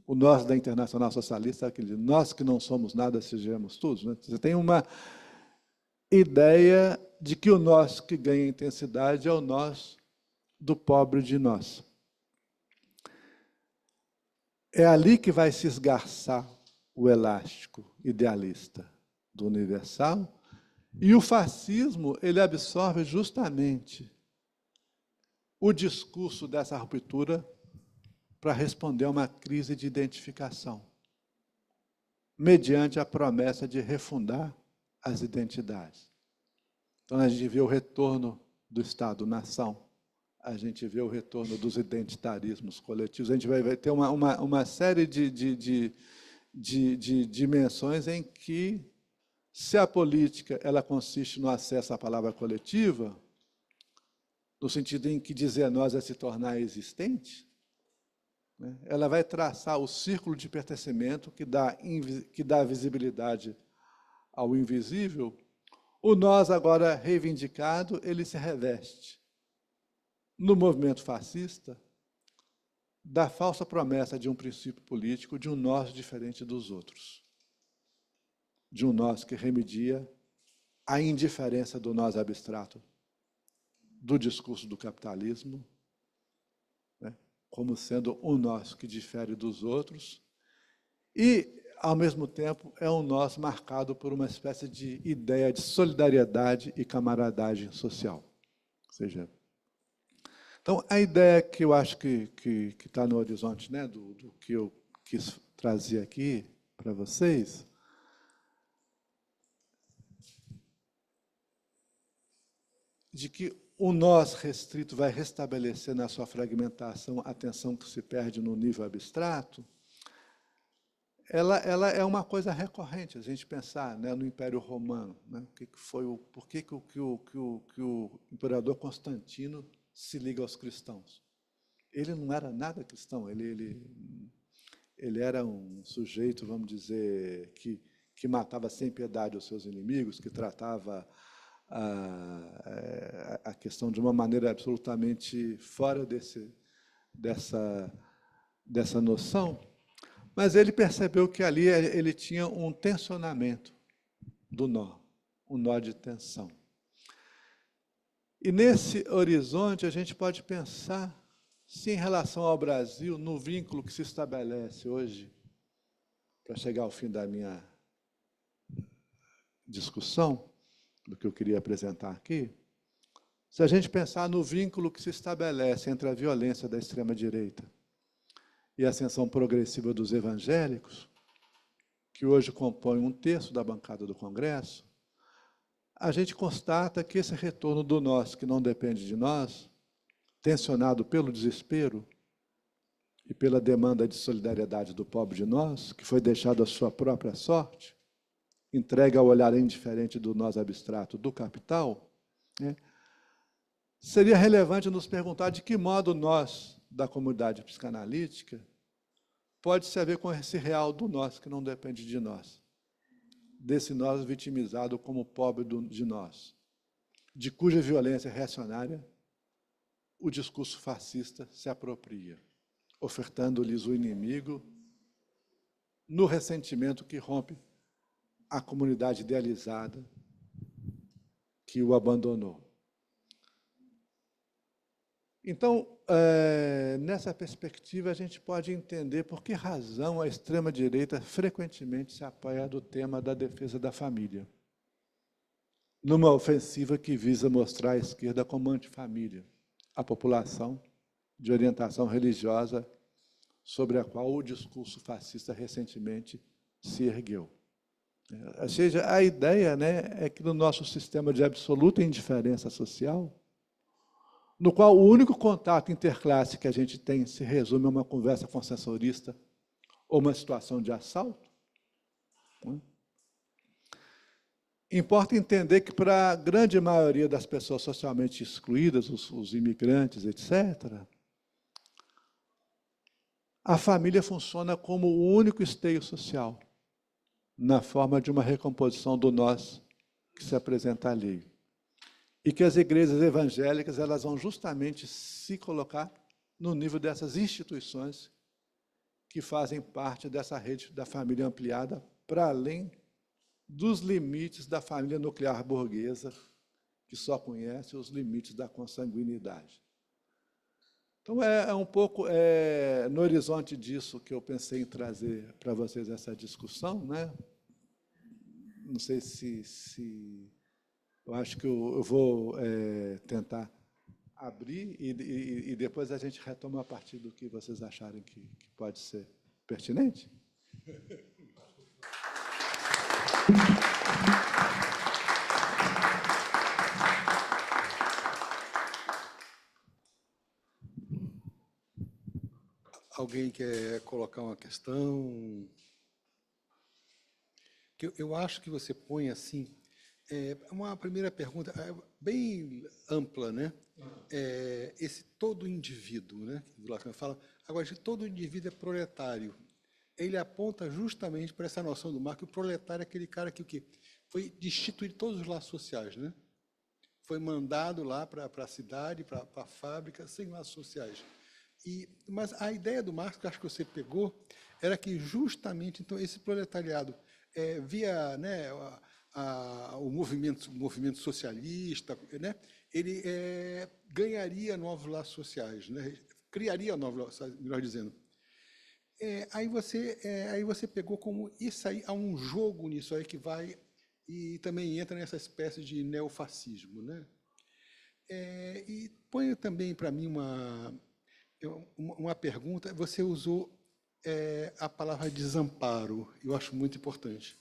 O nós da Internacional Socialista, aquele nós que não somos nada, sejamos todos. Você tem uma ideia de que o nós que ganha intensidade é o nós do pobre de nós. É ali que vai se esgarçar o elástico idealista do universal. E o fascismo, ele absorve justamente o discurso dessa ruptura para responder a uma crise de identificação, mediante a promessa de refundar as identidades. Então, a gente vê o retorno do Estado-nação, a gente vê o retorno dos identitarismos coletivos, a gente vai ter uma série de dimensões em que, se a política ela consiste no acesso à palavra coletiva, no sentido em que dizer nós é se tornar existente, ela vai traçar o círculo de pertencimento que dá visibilidade ao invisível. O nós agora reivindicado, ele se reveste no movimento fascista da falsa promessa de um princípio político, de um nós diferente dos outros. De um nós que remedia à indiferença do nós abstrato, do discurso do capitalismo, como sendo um nós que difere dos outros, e, ao mesmo tempo, é um nós marcado por uma espécie de ideia de solidariedade e camaradagem social. Ou seja, então, a ideia que eu acho que está no horizonte, do que eu quis trazer aqui para vocês, de que o nós restrito vai restabelecer na sua fragmentação a tensão que se perde no nível abstrato, ela é uma coisa recorrente, a gente pensar, né, no Império Romano, né, por que o imperador Constantino se liga aos cristãos. Ele não era nada cristão, ele era um sujeito, vamos dizer, que matava sem piedade os seus inimigos, que tratava a questão de uma maneira absolutamente fora dessa noção, mas ele percebeu que ali ele tinha um tensionamento do nó, um nó de tensão. E nesse horizonte a gente pode pensar, se em relação ao Brasil, no vínculo que se estabelece hoje, para chegar ao fim da minha discussão, do que eu queria apresentar aqui, se a gente pensar no vínculo que se estabelece entre a violência da extrema-direita e a ascensão progressiva dos evangélicos, que hoje compõem um terço da bancada do Congresso, a gente constata que esse retorno do nós, que não depende de nós, tensionado pelo desespero e pela demanda de solidariedade do pobre de nós, que foi deixado à sua própria sorte, entregue ao olhar indiferente do nós abstrato do capital, né, seria relevante nos perguntar de que modo nós, da comunidade psicanalítica, pode se haver com esse real do nós, que não depende de nós, desse nós vitimizado como pobre de nós, de cuja violência reacionária o discurso fascista se apropria, ofertando-lhes o inimigo no ressentimento que rompe a comunidade idealizada que o abandonou. Então, nessa perspectiva, a gente pode entender por que razão a extrema-direita frequentemente se apoia do tema da defesa da família, numa ofensiva que visa mostrar a esquerda como antifamília, a população de orientação religiosa sobre a qual o discurso fascista recentemente se ergueu. Ou seja, a ideia, né, é que no nosso sistema de absoluta indiferença social, no qual o único contato interclasse que a gente tem se resume a uma conversa consensorista ou uma situação de assalto, né? Importa entender que, para a grande maioria das pessoas socialmente excluídas, os imigrantes, etc., a família funciona como o único esteio social, na forma de uma recomposição do nós que se apresenta ali. E que as igrejas evangélicas elas vão justamente se colocar no nível dessas instituições que fazem parte dessa rede da família ampliada, para além dos limites da família nuclear burguesa, que só conhece os limites da consanguinidade. Então, é um pouco no horizonte disso que eu pensei em trazer para vocês essa discussão, né? Não sei se eu acho que eu vou tentar abrir e depois a gente retoma a partir do que vocês acharem que pode ser pertinente. Alguém quer colocar uma questão? Que eu acho que você põe assim, uma primeira pergunta bem ampla, né? Esse todo indivíduo, né? O Lacan fala, agora, de todo indivíduo é proletário. Ele aponta justamente para essa noção do Marx, que o proletário é aquele cara que o quê? Foi destituído de todos os laços sociais, né? Foi mandado lá para a cidade, para a fábrica, sem laços sociais. Mas a ideia do Marx, que eu acho que você pegou, era que justamente então, esse proletariado, via, né, o movimento socialista, né, ele ganharia novos laços sociais, né, criaria novos laços sociais, melhor dizendo. Aí você pegou como isso aí, há um jogo nisso aí que vai e também entra nessa espécie de neofascismo, né? E põe também para mim uma pergunta. Você usou a palavra desamparo, eu acho muito importante.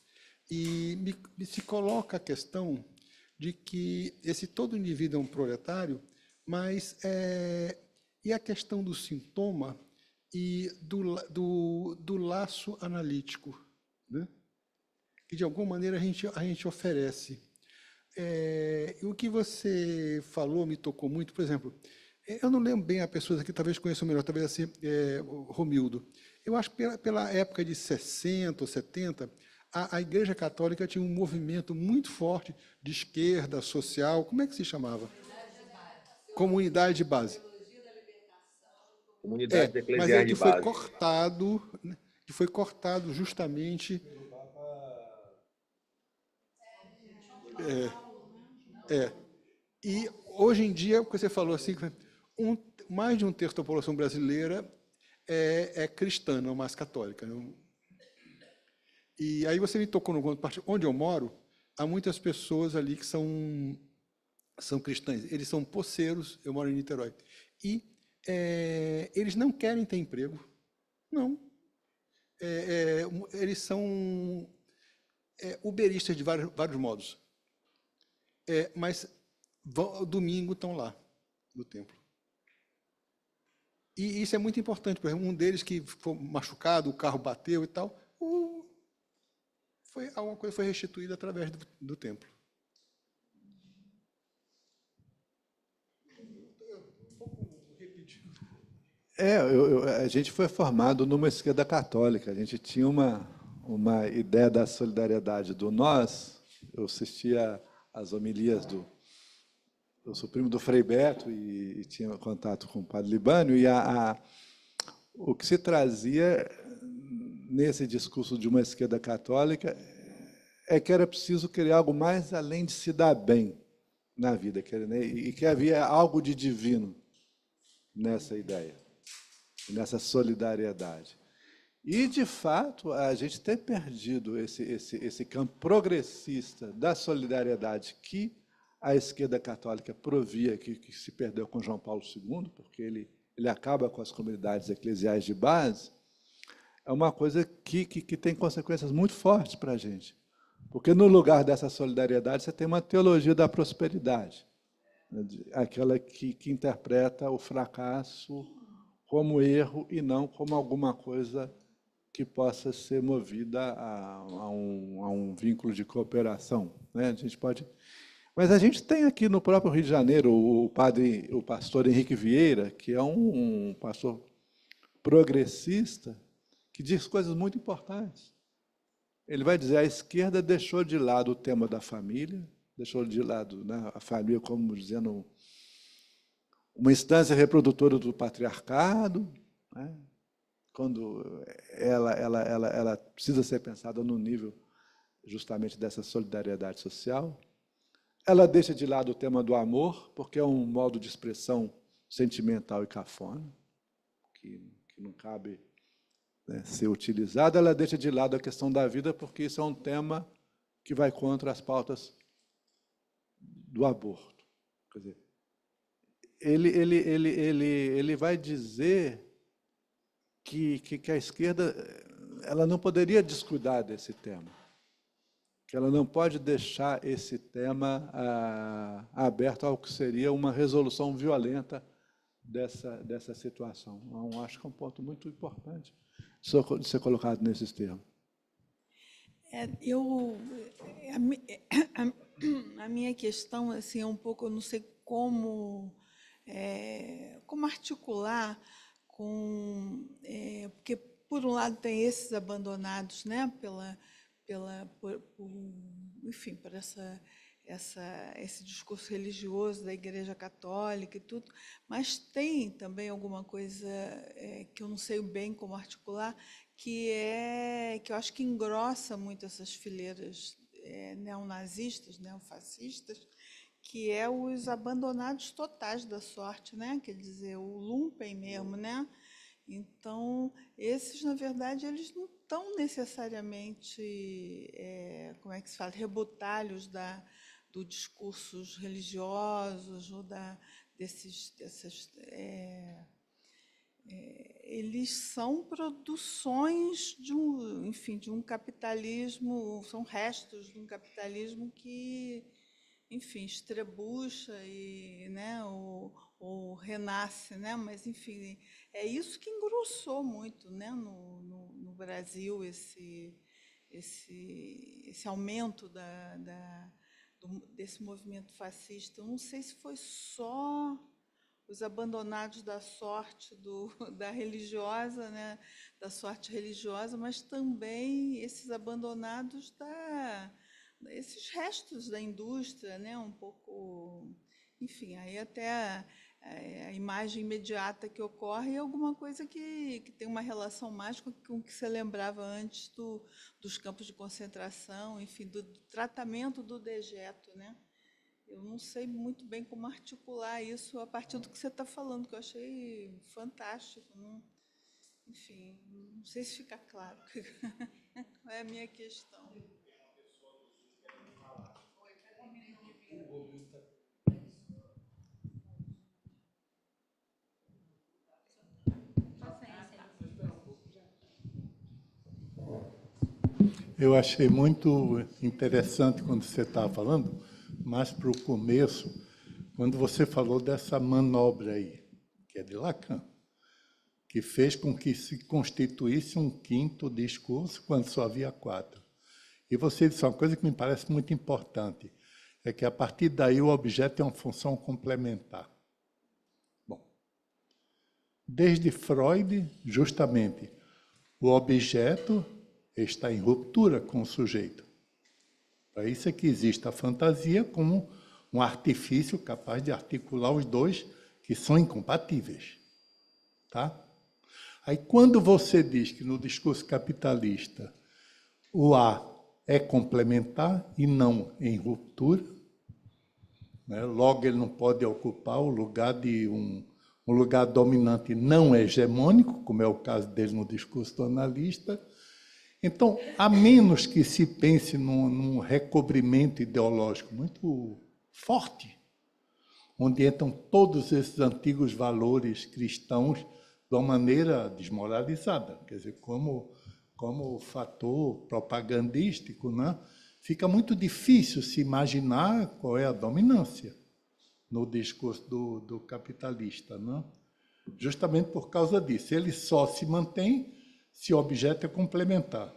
E se coloca a questão de que esse todo indivíduo é um proletário, mas e a questão do sintoma e do laço analítico, né? Que, de alguma maneira, a gente oferece. E o que você falou me tocou muito, por exemplo, eu não lembro bem a pessoas aqui, talvez conheçam melhor, talvez assim, o Romildo. Eu acho que pela época de 60 ou 70, a Igreja Católica tinha um movimento muito forte de esquerda, social, como é que se chamava? Comunidade de base. Comunidade Mas é eclesiais que de foi base. cortado, né, que foi cortado justamente. É. E hoje em dia, o que você falou assim, mais de um terço da população brasileira é cristã, não mais católica, né? E aí você me tocou no ponto, onde eu moro, há muitas pessoas ali que são cristãs. Eles são poceiros, eu moro em Niterói. E eles não querem ter emprego, não. Eles são uberistas de vários modos. Mas domingo estão lá, no templo. E isso é muito importante. Por exemplo, um deles que ficou machucado, o carro bateu e tal, alguma coisa foi restituída através do templo. A gente foi formado numa esquerda católica. A gente tinha uma ideia da solidariedade do nós. Eu assistia às homilias eu sou primo do Frei Beto e tinha contato com o Padre Libânio, e o que se trazia nesse discurso de uma esquerda católica é que era preciso criar algo mais além de se dar bem na vida, e que havia algo de divino nessa ideia, nessa solidariedade. E, de fato, a gente tem perdido esse campo progressista da solidariedade que a esquerda católica provia, que se perdeu com João Paulo II, porque ele acaba com as comunidades eclesiais de base. É uma coisa que tem consequências muito fortes para a gente. Porque no lugar dessa solidariedade você tem uma teologia da prosperidade, né? Aquela que interpreta o fracasso como erro e não como alguma coisa que possa ser movida a um vínculo de cooperação, né? A gente pode... Mas a gente tem aqui no próprio Rio de Janeiro o pastor Henrique Vieira, que é um pastor progressista, que diz coisas muito importantes. Ele vai dizer: a esquerda deixou de lado o tema da família, deixou de lado, né, a família como dizendo uma instância reprodutora do patriarcado, né, quando ela precisa ser pensada no nível justamente dessa solidariedade social. Ela deixa de lado o tema do amor, porque é um modo de expressão sentimental e cafona, que não cabe, né, ser utilizado. Ela deixa de lado a questão da vida, porque isso é um tema que vai contra as pautas do aborto. Quer dizer, ele vai dizer que a esquerda ela não poderia descuidar desse tema, que ela não pode deixar esse tema aberto ao que seria uma resolução violenta dessa situação. Então, acho que é um ponto muito importante de ser colocado nesses termos. A minha questão assim, é um pouco, eu não sei como articular porque, por um lado, tem esses abandonados, né, enfim, por esse discurso religioso da Igreja Católica e tudo, mas tem também alguma coisa que eu não sei bem como articular, que eu acho que engrossa muito essas fileiras neonazistas, neofascistas, que é os abandonados totais da sorte, né? Quer dizer, o lumpen mesmo, né? Então, esses, na verdade, eles não estão necessariamente, como é que se fala, rebotalhos dos discursos religiosos ou eles são produções de um capitalismo, são restos de um capitalismo que, enfim, estrebucha e, né, ou renasce, né? Mas, enfim, é isso que engrossou muito, né, no Brasil, esse aumento desse movimento fascista. Eu não sei se foi só os abandonados da sorte da religiosa, né, da sorte religiosa, mas também esses abandonados esses restos da indústria, né, um pouco, enfim, aí até a imagem imediata que ocorre é alguma coisa que tem uma relação mais com o que você lembrava antes dos campos de concentração, enfim, do tratamento do dejeto, né? Eu não sei muito bem como articular isso a partir do que você está falando, que eu achei fantástico. Enfim, não sei se fica claro. É a minha questão. Eu achei muito interessante quando você estava falando, mais para o começo, quando você falou dessa manobra aí, que é de Lacan, que fez com que se constituísse um quinto discurso quando só havia 4. E você disse uma coisa que me parece muito importante, é que a partir daí o objeto tem uma função complementar. Bom, desde Freud, justamente, o objeto está em ruptura com o sujeito. Para isso é que existe a fantasia como um artifício capaz de articular os dois que são incompatíveis. Tá? Aí, quando você diz que no discurso capitalista o A é complementar e não em ruptura, né? Logo ele não pode ocupar o lugar de um lugar dominante não hegemônico, como é o caso dele no discurso do analista. Então, a menos que se pense num recobrimento ideológico muito forte, onde entram todos esses antigos valores cristãos de uma maneira desmoralizada, quer dizer, como fator propagandístico, né? Fica muito difícil se imaginar qual é a dominância no discurso do capitalista, né? Justamente por causa disso. Ele só se mantém se o objeto é complementar.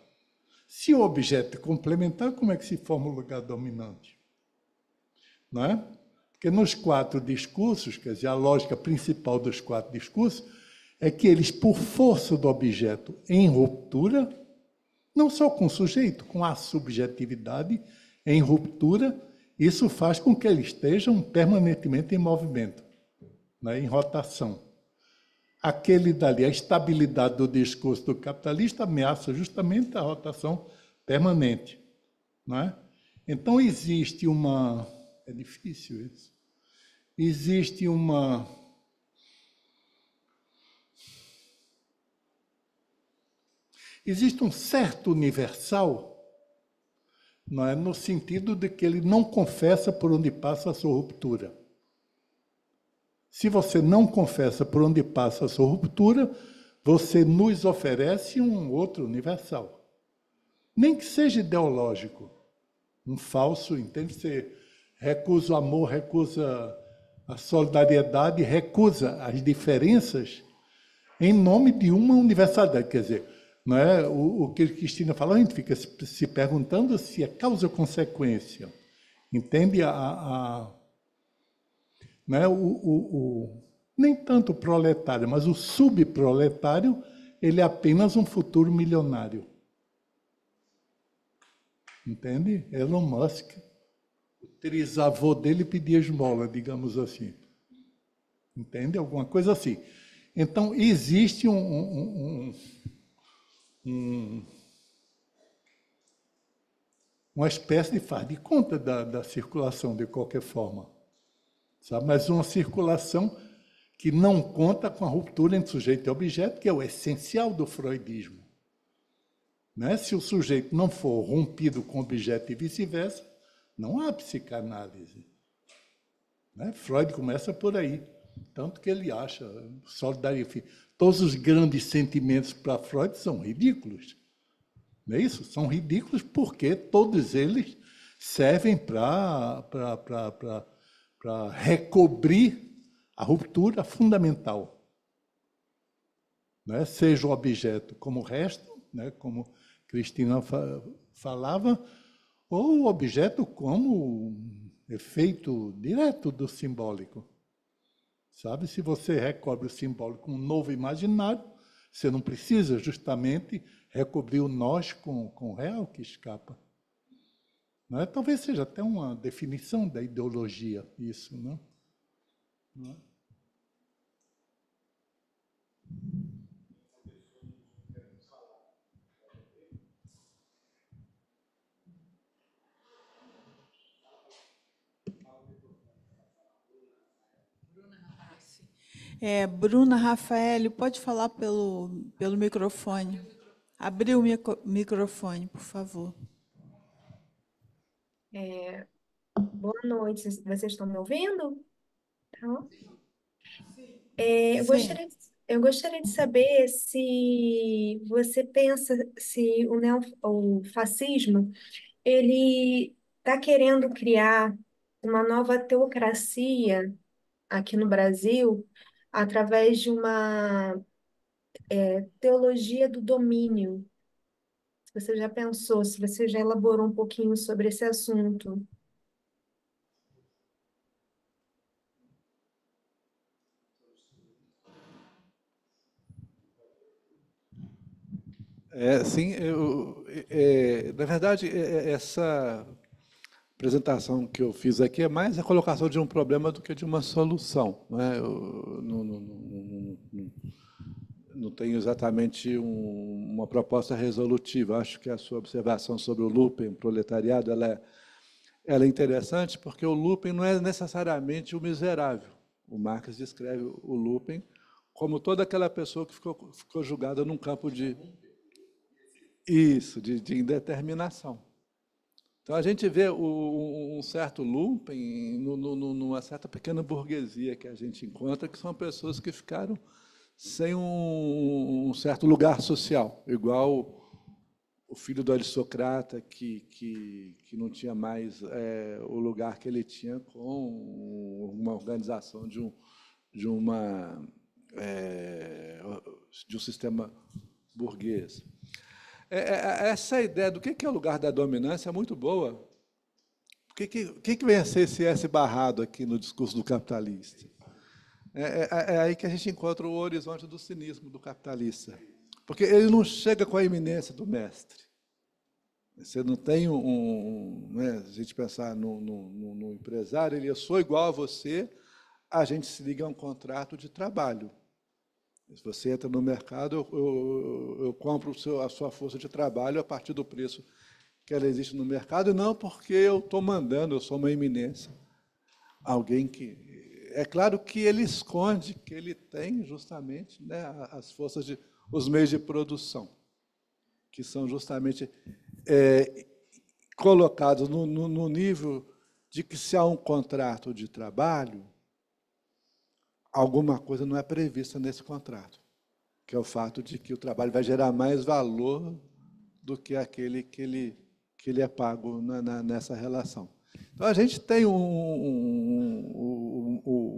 Se o objeto é complementar, como é que se forma o lugar dominante? Não é? Porque nos 4 discursos, quer dizer, a lógica principal dos 4 discursos é que eles, por força do objeto em ruptura, não só com o sujeito, com a subjetividade em ruptura, isso faz com que eles estejam permanentemente em movimento, né, em rotação. Aquele dali, a estabilidade do discurso do capitalista ameaça justamente a rotação permanente. Não é? Então, existe uma... É difícil isso. Existe uma... Existe um certo universal, não é? No sentido de que ele não confessa por onde passa a sua ruptura. Se você não confessa por onde passa a sua ruptura, você nos oferece um outro universal. Nem que seja ideológico. Um falso, entende? Você recusa o amor, recusa a solidariedade, recusa as diferenças em nome de uma universalidade. Quer dizer, não é? O que a Cristina falou, a gente fica se perguntando se é causa-consequência. Entende? Não é? Nem tanto o proletário, mas o subproletário, ele é apenas um futuro milionário. Entende? Elon Musk, o trisavô dele pedia esmola, digamos assim. Entende? Alguma coisa assim. Então, existe uma espécie de faz de conta da circulação, de qualquer forma. Sabe? Mas uma circulação que não conta com a ruptura entre sujeito e objeto, que é o essencial do freudismo. Né? Se o sujeito não for rompido com o objeto e vice-versa, não há psicanálise. Né? Freud começa por aí. Tanto que ele acha, solidariedade, todos os grandes sentimentos para Freud são ridículos. Não é isso? São ridículos porque todos eles servem para recobrir a ruptura fundamental, né? Seja o objeto como o resto, né? Como Cristina falava, ou o objeto como efeito direto do simbólico. Sabe? Se você recobre o simbólico com um novo imaginário, você não precisa justamente recobrir o nós com o real que escapa. Não é? Talvez seja até uma definição da ideologia, isso, né? Não é? Bruna Rafael, pode falar pelo microfone. Abrir o microfone, por favor. Boa noite, vocês estão me ouvindo? Tá. Eu Sim. gostaria de saber se você pensa se o fascismo ele está querendo criar uma nova teocracia aqui no Brasil através de uma teologia do domínio. Se você já pensou, se você já elaborou um pouquinho sobre esse assunto. Sim, na verdade, essa apresentação que eu fiz aqui é mais a colocação de um problema do que de uma solução. Não é? Eu não tenho exatamente uma proposta resolutiva. Acho que a sua observação sobre o Lupen, proletariado, ela é interessante porque o Lupen não é necessariamente o miserável. O Marx descreve o Lupen como toda aquela pessoa que ficou julgada num campo de indeterminação. Então, a gente vê um certo lumpen numa certa pequena burguesia que a gente encontra, que são pessoas que ficaram sem um certo lugar social, igual o filho do aristocrata que não tinha mais o lugar que ele tinha com uma organização de um sistema burguês. Essa ideia do que é o lugar da dominância é muito boa. O que vem a ser esse S barrado aqui no discurso do capitalista? É aí que a gente encontra o horizonte do cinismo do capitalista. Porque ele não chega com a iminência do mestre. Você não tem né, se a gente pensar no empresário, eu sou igual a você, a gente se liga a um contrato de trabalho. Se você entra no mercado, eu compro a sua força de trabalho a partir do preço que ela existe no mercado, e não porque eu estou mandando, eu sou uma eminência. Alguém que... É claro que ele esconde que ele tem justamente, né, as forças, os meios de produção, que são justamente colocados no nível de que, se há um contrato de trabalho, alguma coisa não é prevista nesse contrato, que é o fato de que o trabalho vai gerar mais valor do que aquele que ele é pago nessa relação. Então, a gente tem o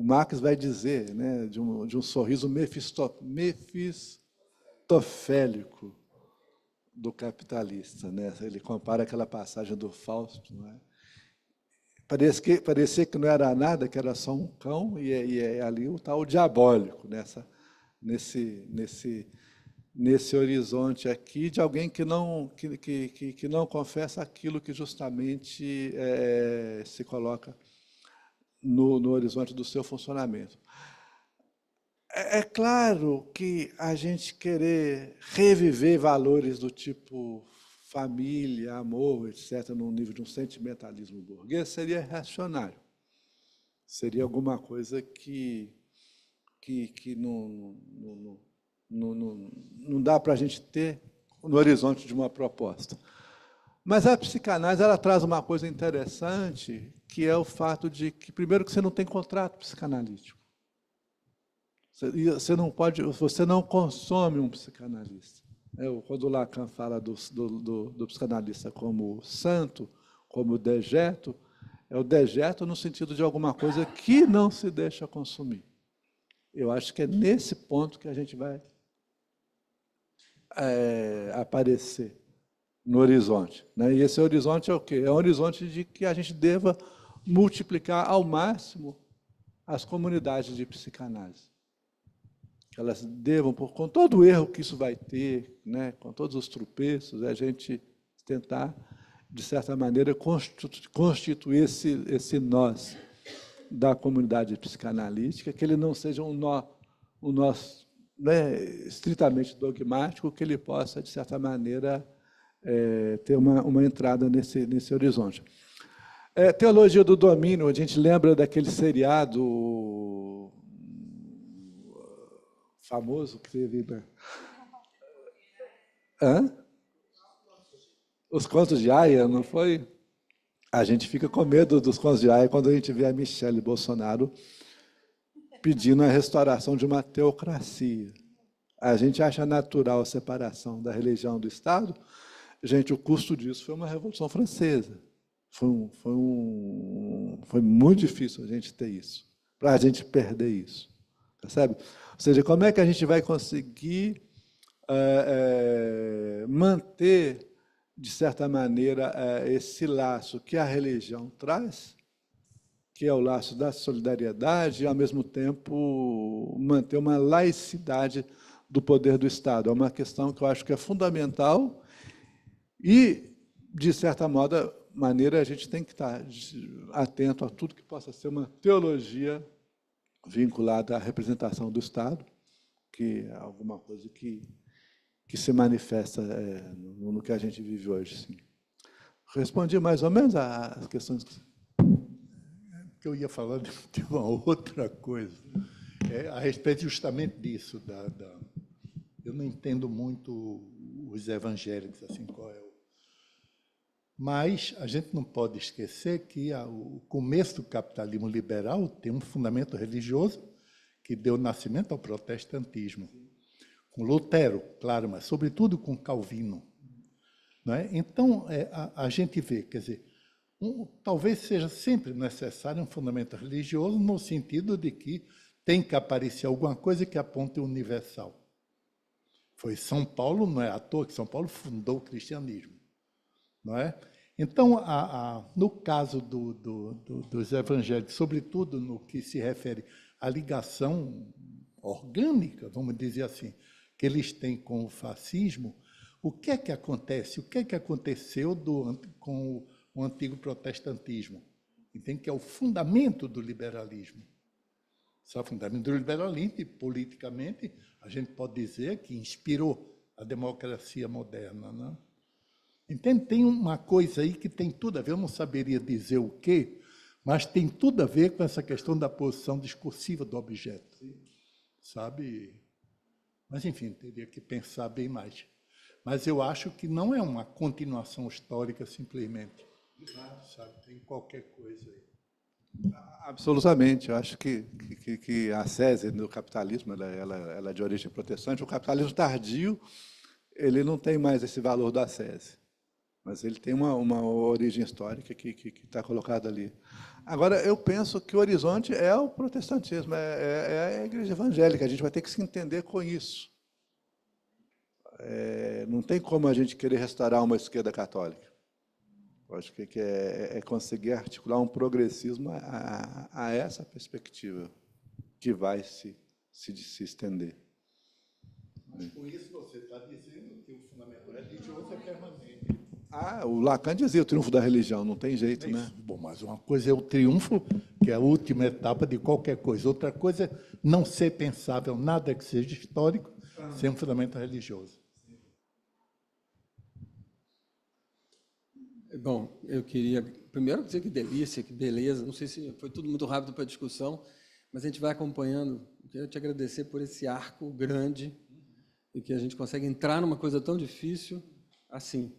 Marx vai dizer, né, de um sorriso mefistofélico do capitalista. Né? Ele compara aquela passagem do Fausto, não é? Parecia que não era nada, que era só um cão, e ali o tal diabólico, nesse horizonte aqui de alguém que não confessa aquilo que justamente se coloca no horizonte do seu funcionamento. É claro que a gente querer reviver valores do tipo família, amor, etc., no nível de um sentimentalismo burguês, seria reacionário. Seria alguma coisa que não dá para a gente ter no horizonte de uma proposta. Mas a psicanálise ela traz uma coisa interessante, que é o fato de que, primeiro, que você não tem contrato psicanalítico. Você não consome um psicanalista. Quando Lacan fala do psicanalista como santo, como dejeto, é o dejeto no sentido de alguma coisa que não se deixa consumir. Eu acho que é nesse ponto que a gente vai aparecer no horizonte, né? E esse horizonte é o quê? É um horizonte de que a gente deva multiplicar ao máximo as comunidades de psicanálise. Que elas devam, com todo o erro que isso vai ter, né, com todos os tropeços, a gente tentar, de certa maneira, constituir esse nós da comunidade psicanalítica, que ele não seja um nó né, estritamente dogmático, que ele possa, de certa maneira, ter uma entrada nesse horizonte. Teologia do domínio, a gente lembra daquele seriado famoso que teve... Né? Os Contos de Aia, não foi? A gente fica com medo dos Contos de Aia quando a gente vê a Michelle Bolsonaro pedindo a restauração de uma teocracia. A gente acha natural a separação da religião do Estado. Gente, o custo disso foi uma Revolução Francesa. Foi muito difícil a gente ter isso, para a gente perder isso. Percebe? Ou seja, como é que a gente vai conseguir manter, de certa maneira, esse laço que a religião traz, que é o laço da solidariedade, e, ao mesmo tempo, manter uma laicidade do poder do Estado? É uma questão que eu acho que é fundamental e, de certa maneira, a gente tem que estar atento a tudo que possa ser uma teologia vinculada à representação do Estado, que é alguma coisa que se manifesta no que a gente vive hoje. Sim. Respondi mais ou menos às questões que... Que eu ia falar de uma outra coisa, a respeito justamente disso. Eu não entendo muito os evangélicos, assim, qual é o... Mas a gente não pode esquecer que o começo do capitalismo liberal tem um fundamento religioso que deu nascimento ao protestantismo. Com Lutero, claro, mas sobretudo com Calvino. Não é? Então, a gente vê, quer dizer, talvez seja sempre necessário um fundamento religioso no sentido de que tem que aparecer alguma coisa que aponte o universal. Foi São Paulo, não é à toa que São Paulo fundou o cristianismo. Não é? Então, no caso dos evangélicos, sobretudo no que se refere à ligação orgânica, vamos dizer assim, que eles têm com o fascismo, o que é que acontece? O que é que aconteceu com o antigo protestantismo? Entende? Que é o fundamento do liberalismo. Só o fundamento do liberalismo, e politicamente, a gente pode dizer que inspirou a democracia moderna. Né? Entende? Tem uma coisa aí que tem tudo a ver, eu não saberia dizer o quê, mas tem tudo a ver com essa questão da posição discursiva do objeto. Sabe? Mas, enfim, teria que pensar bem mais. Mas eu acho que não é uma continuação histórica, simplesmente. Sabe? Tem qualquer coisa aí. Absolutamente. Eu acho que a SESI no capitalismo ela é de origem protestante. O capitalismo tardio ele não tem mais esse valor da SESI, mas ele tem uma origem histórica que está colocada ali. Agora, eu penso que o horizonte é o protestantismo, é a igreja evangélica. A gente vai ter que se entender com isso. Não tem como a gente querer restaurar uma esquerda católica. Eu acho que é conseguir articular um progressismo a essa perspectiva que vai se estender. Mas com isso você está dizendo que o fundamento religioso é permanente. O Lacan dizia o triunfo da religião, não tem jeito, né? Bom, mas uma coisa é o triunfo, que é a última etapa de qualquer coisa. Outra coisa é não ser pensável nada que seja histórico sem um fundamento religioso. Bom, eu queria primeiro dizer que delícia, que beleza. Não sei se foi tudo muito rápido para a discussão, mas a gente vai acompanhando. Eu quero te agradecer por esse arco grande e que a gente consegue entrar numa coisa tão difícil assim.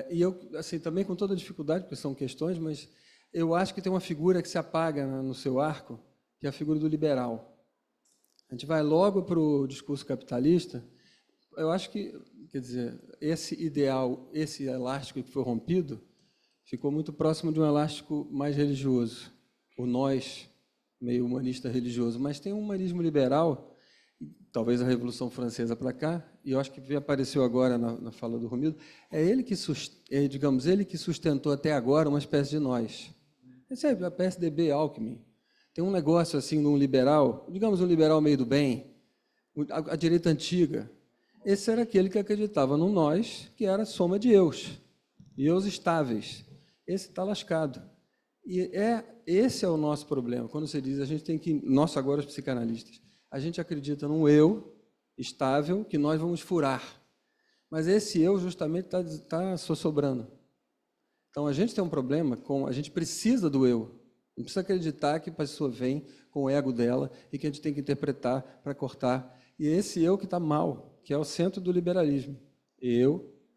E eu, assim, também com toda a dificuldade, porque são questões, mas eu acho que tem uma figura que se apaga no seu arco, que é a figura do liberal. A gente vai logo para o discurso capitalista. Eu acho que, quer dizer, esse ideal, esse elástico que foi rompido, ficou muito próximo de um elástico mais religioso, o nós, meio humanista religioso, mas tem um humanismo liberal, talvez a Revolução Francesa para cá, e eu acho que apareceu agora na fala do Romildo, é ele que, digamos, ele que sustentou até agora uma espécie de nós. Esse é a PSDB, Alckmin. Tem um negócio assim de um liberal, digamos um liberal meio do bem, a direita antiga. Esse era aquele que acreditava no nós, que era a soma de eus, e eus estáveis. Esse está lascado. E esse é o nosso problema. Quando você diz, a gente tem que, nós agora os psicanalistas, a gente acredita num eu estável que nós vamos furar. Mas esse eu justamente está sobrando. Então, a gente tem um problema com, a gente precisa do eu. Não precisa acreditar que a pessoa vem com o ego dela e que a gente tem que interpretar para cortar. E esse eu que está mal, que é o centro do liberalismo.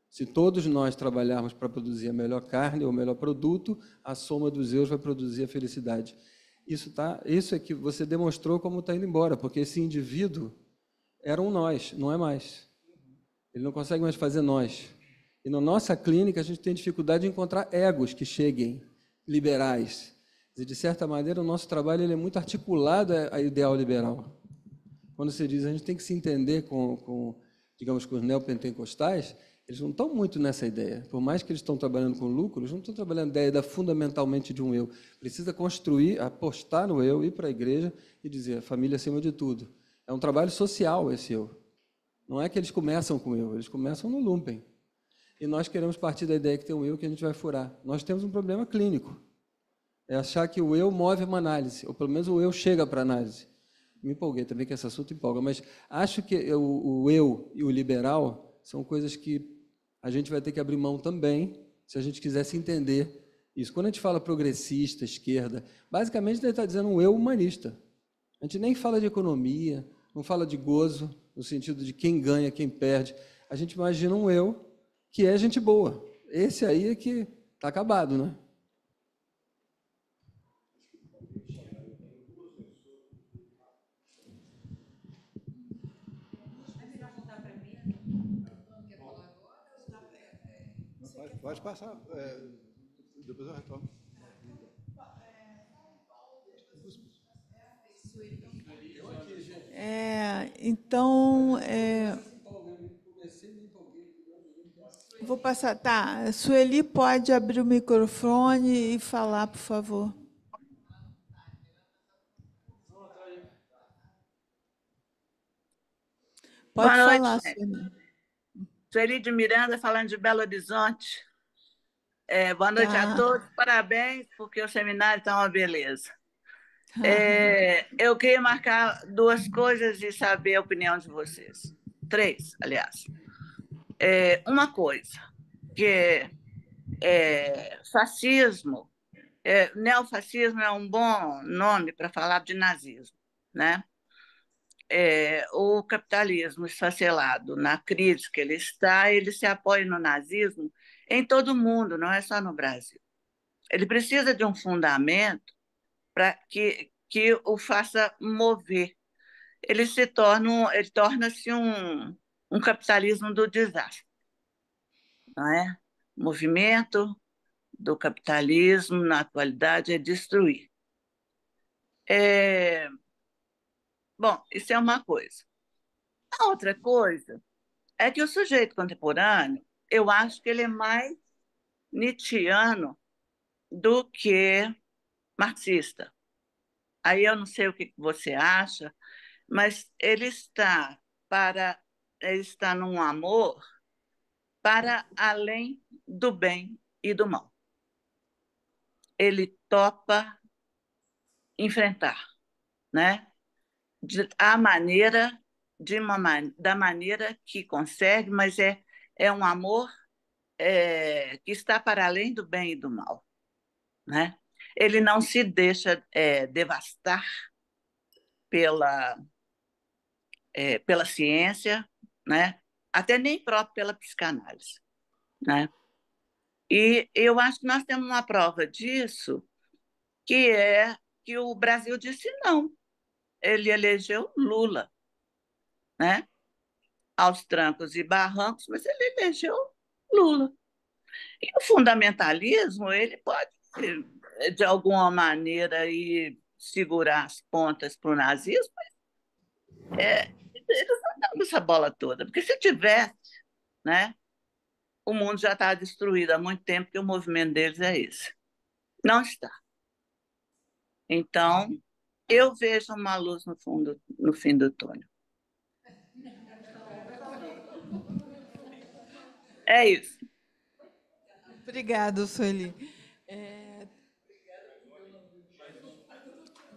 Se todos nós trabalharmos para produzir a melhor carne ou o melhor produto, a soma dos eus vai produzir a felicidade. Isso é que você demonstrou como está indo embora, porque esse indivíduo era um nós, não é mais. Ele não consegue mais fazer nós. E na nossa clínica, a gente tem dificuldade de encontrar egos que cheguem, liberais. E, de certa maneira, o nosso trabalho ele é muito articulado a ideal liberal. Quando você diz a gente tem que se entender digamos, com os neopentecostais, eles não estão muito nessa ideia. Por mais que eles estão trabalhando com lucro, eles não estão trabalhando a ideia fundamentalmente de um eu. Precisa construir, apostar no eu, ir para a igreja e dizer, a família acima de tudo. É um trabalho social esse eu. Não é que eles começam com eu, eles começam no lumpen. E nós queremos partir da ideia que tem um eu que a gente vai furar. Nós temos um problema clínico. É achar que o eu move uma análise, ou pelo menos o eu chega para a análise. Me empolguei também, que esse assunto empolga, mas acho que o eu e o liberal são coisas que a gente vai ter que abrir mão também, se a gente quisesse entender isso. Quando a gente fala progressista, esquerda, basicamente ele está dizendo um eu humanista. A gente nem fala de economia, não fala de gozo, no sentido de quem ganha, quem perde. A gente imagina um eu que é gente boa. Esse aí é que está acabado, né? Pode passar. Depois eu retorno. Então, vou passar. Tá, Sueli pode abrir o microfone e falar, por favor. Pode Boa noite, falar, gente. Sueli. Sueli de Miranda, falando de Belo Horizonte. Boa noite a todos, parabéns, porque o seminário está uma beleza. Eu queria marcar duas coisas e saber a opinião de vocês. Três, aliás. Uma coisa, que fascismo, neofascismo é um bom nome para falar de nazismo, né? O capitalismo esfacelado, na crise que ele se apoia no nazismo em todo o mundo, não é só no Brasil. Ele precisa de um fundamento para que o faça mover. Ele torna-se um capitalismo do desastre, não é? O movimento do capitalismo na atualidade é destruir. Bom, isso é uma coisa. A outra coisa é que o sujeito contemporâneo, eu acho que ele é mais nietzschiano do que marxista. Aí eu não sei o que você acha, mas ele está num amor para além do bem e do mal. Ele topa enfrentar, né? Da maneira que consegue, mas é um amor que está para além do bem e do mal, né? Ele não se deixa devastar pela ciência, né? Até nem próprio pela psicanálise, né? E eu acho que nós temos uma prova disso, que é que o Brasil disse não. Ele elegeu Lula, né? Aos trancos e barrancos, mas ele elegeu Lula. E o fundamentalismo, ele pode, de alguma maneira, ir segurar as pontas para o nazismo, eles não dão essa bola toda, porque se tivesse, né, o mundo já está destruído há muito tempo, que o movimento deles é esse. Não está. Então, eu vejo uma luz no fundo, no fim do túnel. É isso. Obrigada, Sueli.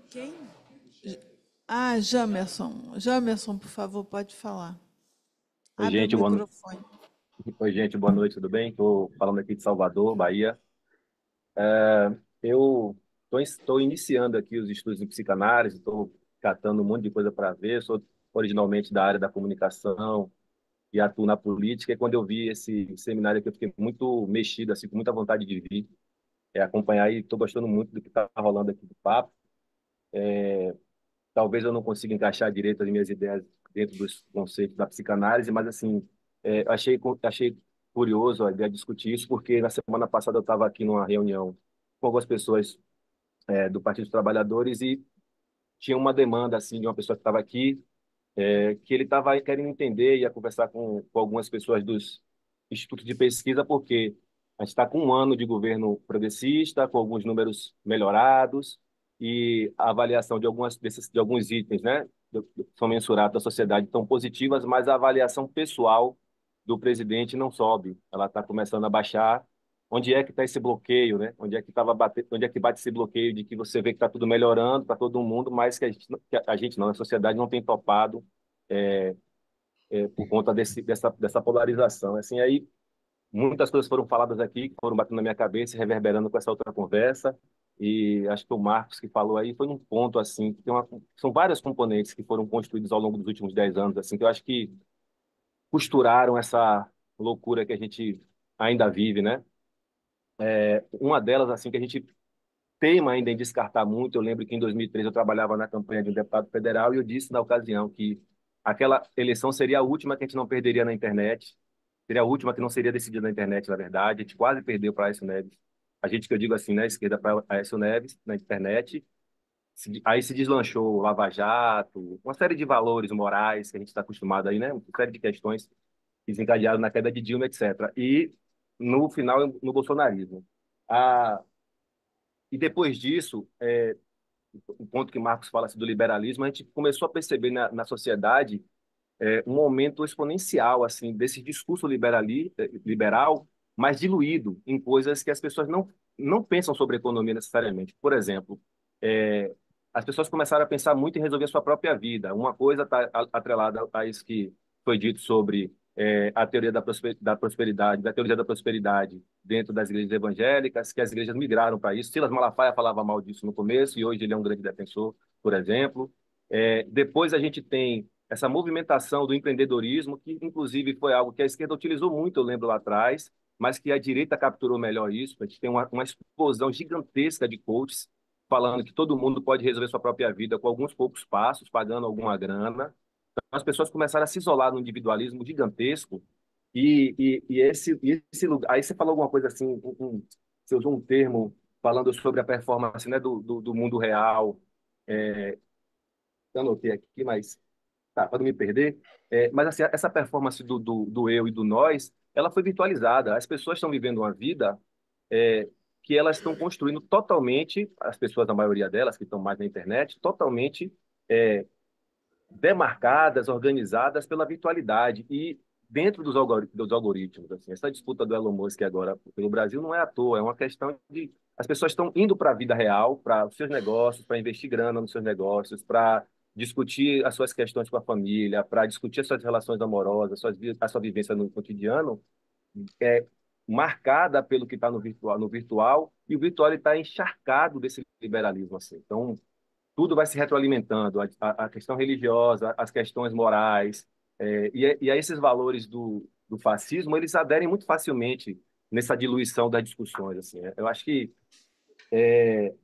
Quem? Ah, Jamerson. Jamerson, por favor, pode falar. Oi, Abre o gente, microfone. Oi, gente, boa noite, tudo bem? Estou falando aqui de Salvador, Bahia. Eu estou iniciando aqui os estudos em psicanálise, estou catando um monte de coisa para ver. Sou originalmente da área da comunicação e atuo na política. E quando eu vi esse seminário aqui, eu fiquei muito mexido, assim, com muita vontade de vir, acompanhar, e estou gostando muito do que está rolando aqui do papo. Talvez eu não consiga encaixar direito as minhas ideias dentro dos conceitos da psicanálise, mas assim, achei curioso a ideia de discutir isso, porque na semana passada eu estava aqui numa reunião com algumas pessoas do Partido dos Trabalhadores e tinha uma demanda assim de uma pessoa que estava aqui, que ele estava querendo entender, ia conversar com algumas pessoas dos institutos de pesquisa, porque a gente está com um ano de governo progressista, com alguns números melhorados, e a avaliação de de alguns itens, né, são mensurados da sociedade, estão positivas, mas a avaliação pessoal do presidente não sobe, ela está começando a baixar. Onde é que está esse bloqueio, né? Onde é que bate esse bloqueio de que você vê que está tudo melhorando para todo mundo, mas que a gente não, a sociedade não tem topado por conta dessa polarização. Assim, aí muitas coisas foram faladas aqui, que foram batendo na minha cabeça, reverberando com essa outra conversa. E acho que o Marcos que falou aí foi um ponto assim, que são vários componentes que foram construídos ao longo dos últimos 10 anos, assim, que eu acho que costuraram essa loucura que a gente ainda vive, né? Uma delas, assim, que a gente teima ainda em descartar muito. Eu lembro que em 2003 eu trabalhava na campanha de um deputado federal e eu disse na ocasião que aquela eleição seria a última que a gente não perderia na internet, seria a última que não seria decidida na internet, na verdade. A gente quase perdeu para Aécio Neves. A gente, que eu digo assim, na esquerda, para Aécio Neves, na internet. Aí se deslanchou o Lava Jato, uma série de valores morais que a gente está acostumado aí, né? Uma série de questões que desencadearam na queda de Dilma, etc. E, no final, no bolsonarismo. Ah, e depois disso, o ponto que Marcos fala assim, do liberalismo, a gente começou a perceber na sociedade um aumento exponencial assim desse discurso liberal, mas diluído em coisas que as pessoas não pensam sobre economia necessariamente. Por exemplo, é, as pessoas começaram a pensar muito em resolver a sua própria vida. Uma coisa está atrelada a isso que foi dito sobre a teoria da prosperidade, da teoria da prosperidade dentro das igrejas evangélicas, que as igrejas migraram para isso. Silas Malafaia falava mal disso no começo e hoje ele é um grande defensor, por exemplo. Depois a gente tem essa movimentação do empreendedorismo, que inclusive foi algo que a esquerda utilizou muito, eu lembro lá atrás, mas que a direita capturou melhor isso. A gente tem uma explosão gigantesca de coaches falando que todo mundo pode resolver sua própria vida com alguns poucos passos, pagando alguma grana. Então, as pessoas começaram a se isolar no individualismo gigantesco esse lugar. Aí você falou alguma coisa assim, você usou um termo falando sobre a performance, né, do mundo real. Eu anotei aqui, mas tá, para não me perder. Mas assim, essa performance do eu e do nós, ela foi virtualizada. As pessoas estão vivendo uma vida que elas estão construindo totalmente, as pessoas, a maioria delas, que estão mais na internet, totalmente é, demarcadas, organizadas pela virtualidade e dentro dos algoritmos. Assim, essa disputa do Elon Musk agora pelo Brasil não é à toa, é uma questão de as pessoas estão indo para a vida real, para os seus negócios, para investir grana nos seus negócios, para discutir as suas questões com a família, para discutir as suas relações amorosas, a sua vivência no cotidiano, é marcada pelo que está no virtual, e o virtual está encharcado desse liberalismo. Assim. Então, tudo vai se retroalimentando, a questão religiosa, as questões morais, e a esses valores do fascismo, eles aderem muito facilmente nessa diluição das discussões. Assim. Eu acho que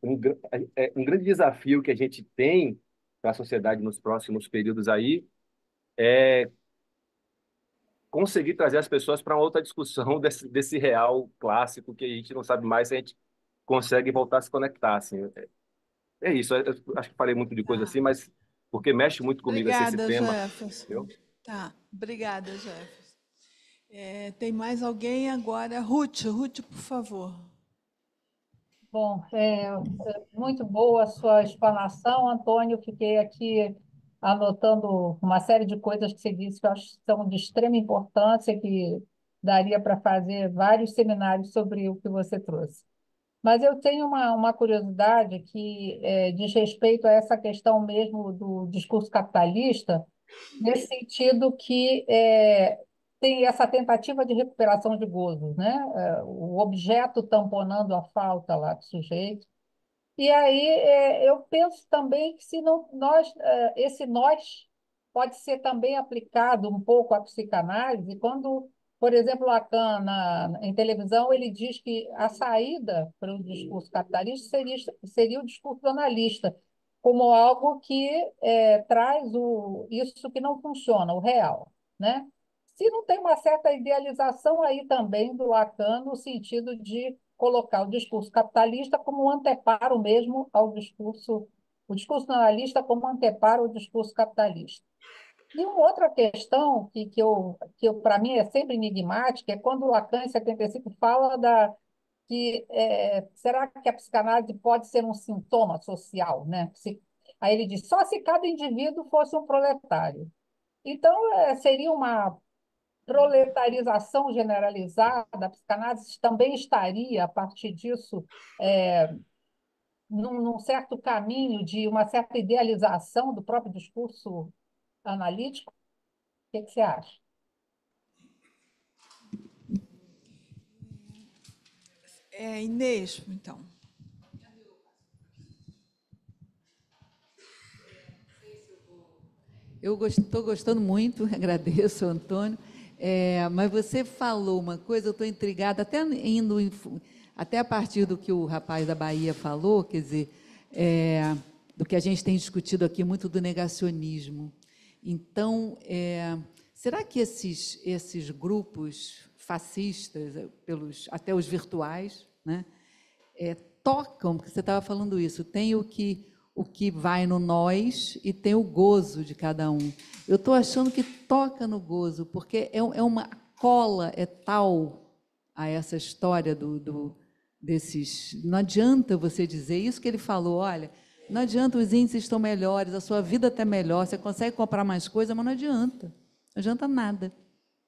um grande desafio que a gente tem para a sociedade nos próximos períodos aí é conseguir trazer as pessoas para uma outra discussão desse real clássico que a gente não sabe mais se a gente consegue voltar a se conectar, assim. É isso, eu acho que falei muito de coisa assim, mas porque mexe muito comigo assim, esse Obrigada, tema, Jefferson. entendeu? Tá, obrigada, Jefferson. Tem mais alguém agora? Ruth, por favor. Bom, muito boa a sua explanação, Antônio. Fiquei aqui anotando uma série de coisas que você disse que eu acho que são de extrema importância, que daria para fazer vários seminários sobre o que você trouxe. Mas eu tenho uma curiosidade que diz respeito a essa questão mesmo do discurso capitalista, nesse sentido que tem essa tentativa de recuperação de gozo, né? O objeto tamponando a falta lá do sujeito. E aí eu penso também que se não nós esse nós pode ser também aplicado um pouco à psicanálise quando, por exemplo, Lacan em televisão ele diz que a saída para o discurso capitalista seria o discurso analista como algo que traz isso que não funciona, o real, né? Se não tem uma certa idealização aí também do Lacan no sentido de colocar o discurso capitalista como um anteparo mesmo ao discurso, o discurso analista como um anteparo ao discurso capitalista. E uma outra questão que para mim é sempre enigmática é quando o Lacan, em 75, fala será que a psicanálise pode ser um sintoma social, né? Aí ele diz, só se cada indivíduo fosse um proletário. Então, seria uma proletarização generalizada, a psicanálise também estaria, a partir disso, num certo caminho de uma certa idealização do próprio discurso analítico? O que você acha? Inês, então. Eu estou gostando muito, agradeço, Antônio. Mas você falou uma coisa, eu estou intrigada, até a partir do que o rapaz da Bahia falou, quer dizer, do que a gente tem discutido aqui muito do negacionismo. Então, será que esses grupos fascistas, até os virtuais, né, tocam, porque você estava falando isso, tem o que vai no nós e tem o gozo de cada um. Eu estou achando que toca no gozo, porque uma cola tal a essa história desses... Não adianta você dizer isso que ele falou, olha, não adianta, os índices estão melhores, a sua vida está melhor, você consegue comprar mais coisa, mas não adianta nada,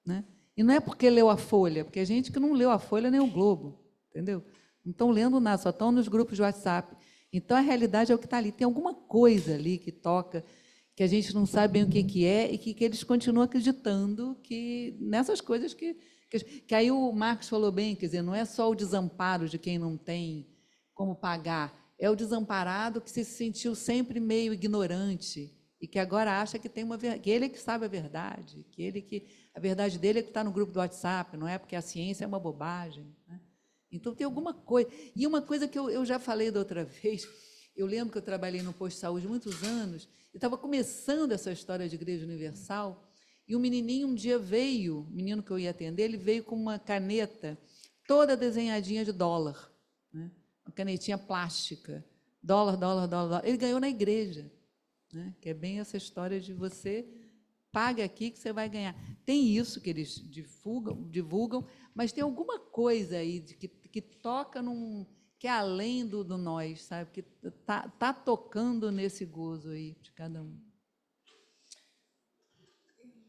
né? E não é porque leu a Folha, porque a gente que não leu a Folha nem o Globo, entendeu? Não estão lendo nada, só estão nos grupos de WhatsApp. Então, a realidade é o que está ali. Tem alguma coisa ali que toca, que a gente não sabe bem o que é, e que eles continuam acreditando nessas coisas que aí o Marx falou bem, quer dizer, não é só o desamparo de quem não tem como pagar, é o desamparado que se sentiu sempre meio ignorante e que agora acha que que ele é que sabe a verdade, a verdade dele é que está no grupo do WhatsApp, não é porque a ciência é uma bobagem, né? Então, tem alguma coisa. E uma coisa que eu já falei da outra vez, eu lembro que eu trabalhei no posto de saúde muitos anos, e estava começando essa história de Igreja Universal, e um menininho um dia veio, o menino que eu ia atender, ele veio com uma caneta toda desenhadinha de dólar, né? Uma canetinha plástica, dólar, dólar, dólar, dólar. Ele ganhou na igreja, né? Que é bem essa história de você pague aqui que você vai ganhar. Tem isso que eles divulgam, mas tem alguma coisa aí que toca que é além do nós, sabe? Que tá tocando nesse gozo aí de cada um.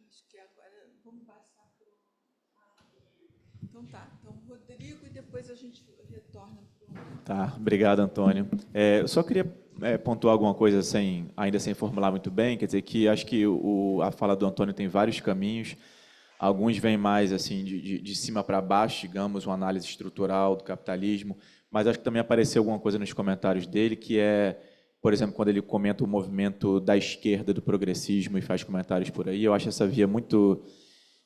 Acho que agora vamos passar Então tá. Então, Rodrigo, e depois a gente retorna para o... Tá, obrigado, Antônio. Eu só queria pontuar alguma coisa ainda sem formular muito bem, quer dizer que acho que a fala do Antônio tem vários caminhos. Alguns vêm mais assim de cima para baixo, digamos, uma análise estrutural do capitalismo, mas acho que também apareceu alguma coisa nos comentários dele, que por exemplo, quando ele comenta o movimento da esquerda, do progressismo, e faz comentários por aí, eu acho essa via muito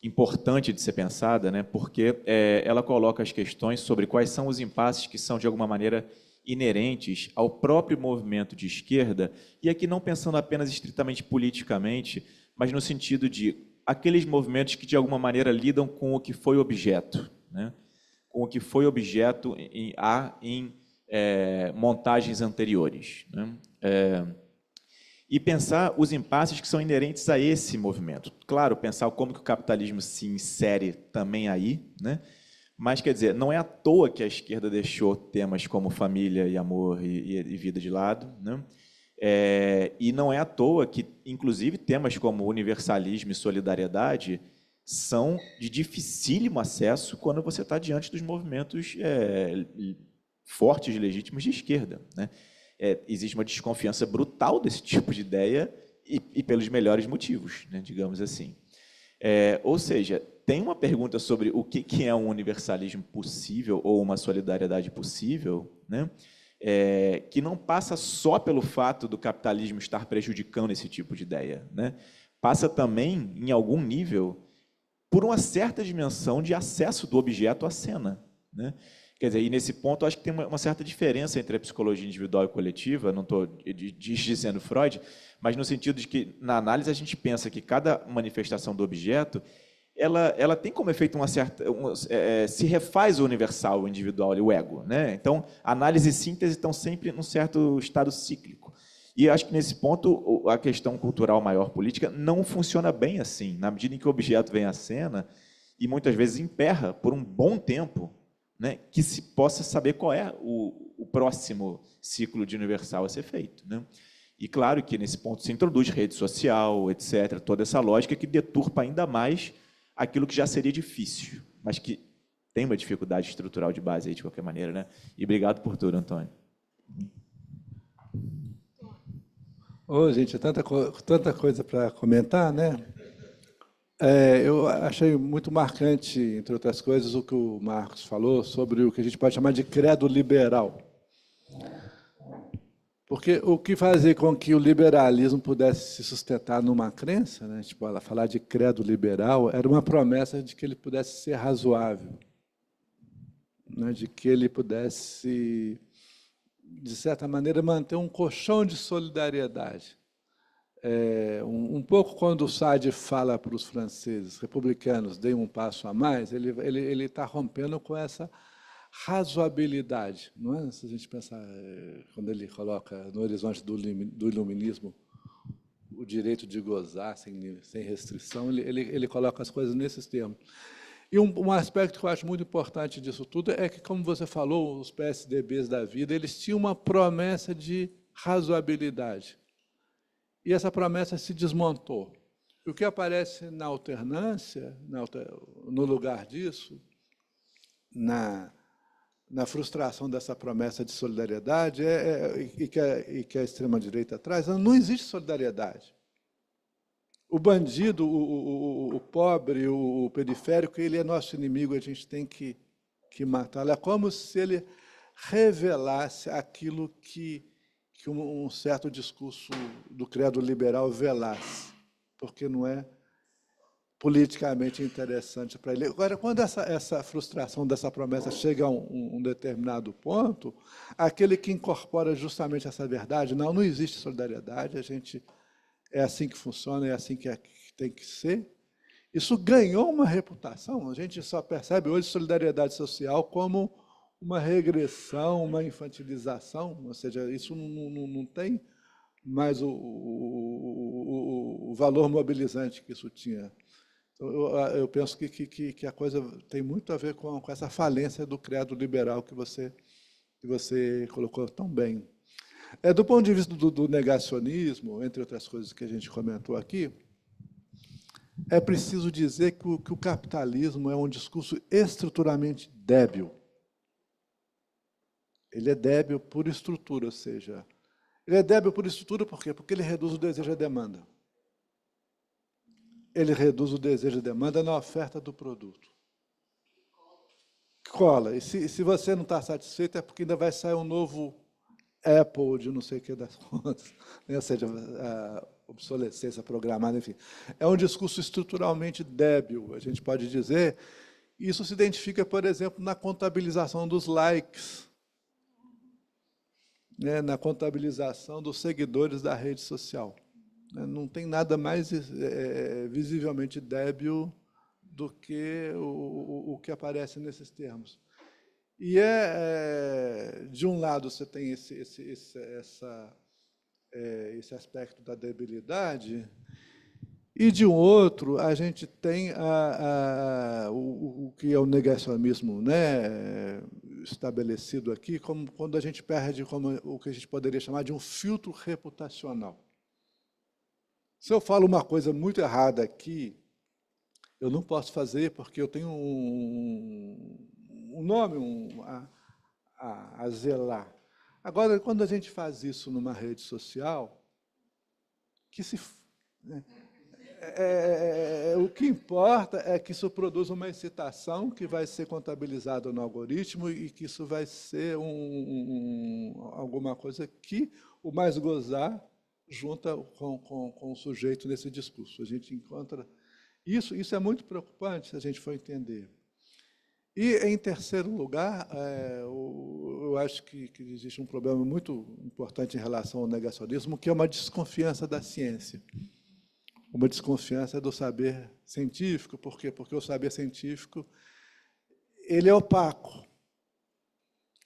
importante de ser pensada, né? Porque ela coloca as questões sobre quais são os impasses que são, de alguma maneira, inerentes ao próprio movimento de esquerda, e aqui não pensando apenas estritamente politicamente, mas no sentido de aqueles movimentos que, de alguma maneira, lidam com o que foi objeto, né? Com o que foi objeto em montagens anteriores, né? E pensar os impasses que são inerentes a esse movimento. Claro, pensar como que o capitalismo se insere também aí, né? Mas, quer dizer, não é à toa que a esquerda deixou temas como família e amor e vida de lado, né? E não é à toa que, inclusive, temas como universalismo e solidariedade são de dificílimo acesso quando você está diante dos movimentos fortes e legítimos de esquerda, né? Existe uma desconfiança brutal desse tipo de ideia e pelos melhores motivos, né, digamos assim. Ou seja, tem uma pergunta sobre o que é um universalismo possível ou uma solidariedade possível, né, que não passa só pelo fato do capitalismo estar prejudicando esse tipo de ideia, né, passa também, em algum nível, por uma certa dimensão de acesso do objeto à cena, né? Quer dizer, e nesse ponto, eu acho que tem uma certa diferença entre a psicologia individual e coletiva, não estou dizendo Freud, mas no sentido de que, na análise, a gente pensa que cada manifestação do objeto, ela tem como efeito uma certa... se refaz o universal, o individual, o ego, né? Então, análise e síntese estão sempre num certo estado cíclico. E eu acho que, nesse ponto, a questão cultural maior política não funciona bem assim, na medida em que o objeto vem à cena e, muitas vezes, emperra por um bom tempo, né, que se possa saber qual é o próximo ciclo de universal a ser feito, né? E claro que nesse ponto se introduz rede social, etc., toda essa lógica que deturpa ainda mais aquilo que já seria difícil, mas que tem uma dificuldade estrutural de base aí, de qualquer maneira, né? E obrigado por tudo, Antônio. Gente, tanta coisa para comentar, né? Eu achei muito marcante, entre outras coisas, o que o Marcos falou sobre o que a gente pode chamar de credo liberal. Porque o que fazia com que o liberalismo pudesse se sustentar numa crença, né? Tipo, ela falar de credo liberal, era uma promessa de que ele pudesse ser razoável, né? De que ele pudesse, de certa maneira, manter um colchão de solidariedade. Um pouco quando o Sade fala para os franceses republicanos, deem um passo a mais, ele está rompendo com essa razoabilidade, não é? Se a gente pensar, quando ele coloca no horizonte do iluminismo o direito de gozar sem restrição, ele coloca as coisas nesses termos. E um aspecto que eu acho muito importante disso tudo é que, como você falou, os PSDBs da vida, eles tinham uma promessa de razoabilidade. E essa promessa se desmontou. E o que aparece na alternância, no lugar disso, na frustração dessa promessa de solidariedade, e que a extrema-direita traz, não existe solidariedade. O bandido, o pobre, o periférico, ele é nosso inimigo, a gente tem que matá-lo. É como se ele revelasse aquilo que um certo discurso do credo liberal velasse, porque não é politicamente interessante para ele. Agora, quando essa frustração dessa promessa chega a um determinado ponto, aquele que incorpora justamente essa verdade, não existe solidariedade, é assim que funciona, é assim que tem que ser, isso ganhou uma reputação. A gente só percebe hoje solidariedade social como uma regressão, uma infantilização, ou seja, isso não tem mais o valor mobilizante que isso tinha. Então, eu penso que a coisa tem muito a ver com essa falência do credo liberal que você colocou tão bem. Do ponto de vista do negacionismo, entre outras coisas que a gente comentou aqui, é preciso dizer que o capitalismo é um discurso estruturalmente débil. Ele é débil por estrutura, ou seja, ele é débil por estrutura por quê? Porque ele reduz o desejo à demanda. Ele reduz o desejo à demanda na oferta do produto. Cola. E se você não está satisfeito, é porque ainda vai sair um novo Apple de não sei o que das contas, ou seja, a obsolescência programada, enfim. É um discurso estruturalmente débil, a gente pode dizer. Isso se identifica, por exemplo, na contabilização dos likes, né, na contabilização dos seguidores da rede social. né? Não tem nada mais visivelmente débil do que o que aparece nesses termos. E de um lado, você tem esse aspecto da debilidade, e, de um outro, a gente tem o que é o negacionismo, né, estabelecido aqui, como quando a gente perde o que a gente poderia chamar de um filtro reputacional. Se eu falo uma coisa muito errada aqui, eu não posso fazer porque eu tenho um nome a zelar. Agora, quando a gente faz isso numa rede social, né, o que importa é que isso produz uma excitação que vai ser contabilizada no algoritmo e que isso vai ser alguma coisa que o mais gozar junta com o sujeito nesse discurso. A gente encontra... Isso é muito preocupante se a gente for entender. E, em terceiro lugar, eu acho que existe um problema muito importante em relação ao negacionismo, que é uma desconfiança da ciência. Uma desconfiança do saber científico. Por quê? Porque o saber científico ele é opaco.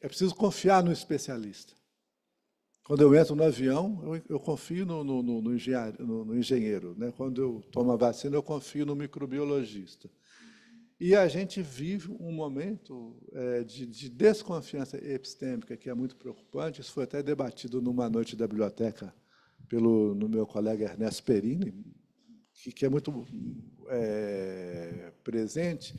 É preciso confiar no especialista. Quando eu entro no avião, eu confio no engenheiro. Né? Quando eu tomo a vacina, eu confio no microbiologista. E a gente vive um momento de desconfiança epistêmica que é muito preocupante. Isso foi até debatido numa noite da biblioteca no meu colega Ernesto Perini, que é muito presente.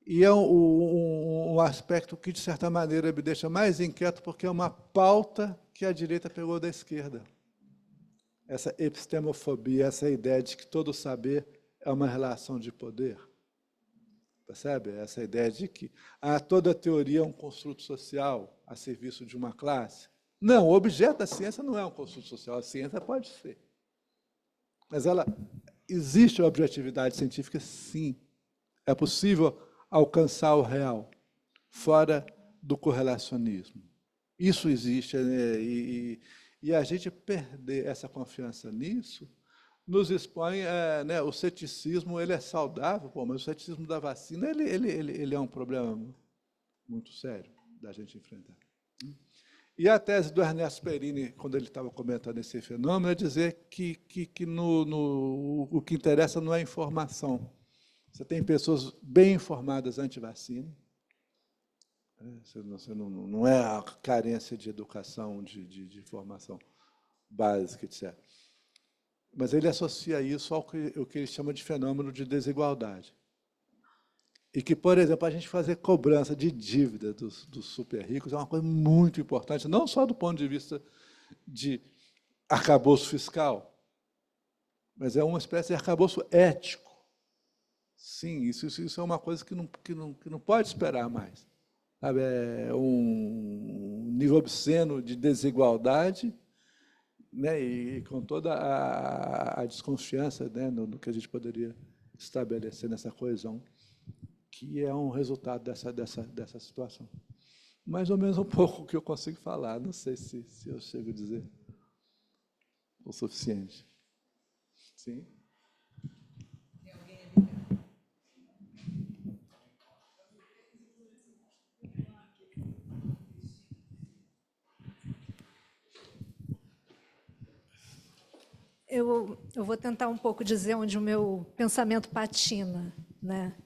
E é um aspecto que, de certa maneira, me deixa mais inquieto, porque é uma pauta que a direita pegou da esquerda. Essa epistemofobia, essa ideia de que todo saber é uma relação de poder. Percebe? Essa ideia de que toda teoria é um construto social a serviço de uma classe. Não, o objeto da ciência não é um construto social. A ciência pode ser. Mas existe a objetividade científica, sim. É possível alcançar o real, fora do correlacionismo. Isso existe, né? E a gente perder essa confiança nisso nos expõe, né? O ceticismo ele é saudável, mas o ceticismo da vacina ele é um problema muito sério da gente enfrentar. E a tese do Ernesto Perini, quando ele estava comentando esse fenômeno, é dizer que o que interessa não é a informação. Você tem pessoas bem informadas anti-vacina, não é a carência de educação, de formação básica, etc. Mas ele associa isso ao que ele chama de fenômeno de desigualdade. E que, por exemplo, a gente fazer cobrança de dívida dos super ricos é uma coisa muito importante, não só do ponto de vista de arcabouço fiscal, mas é uma espécie de arcabouço ético. Sim, isso é uma coisa que não pode esperar mais. Sabe? É um nível obsceno de desigualdade, né? E com toda a desconfiança, né? no que a gente poderia estabelecer nessa coesão, que é um resultado dessa situação. Mais ou menos um pouco o que eu consigo falar, não sei se eu chego a dizer o suficiente. Sim? Eu vou tentar um pouco dizer onde o meu pensamento patina, né?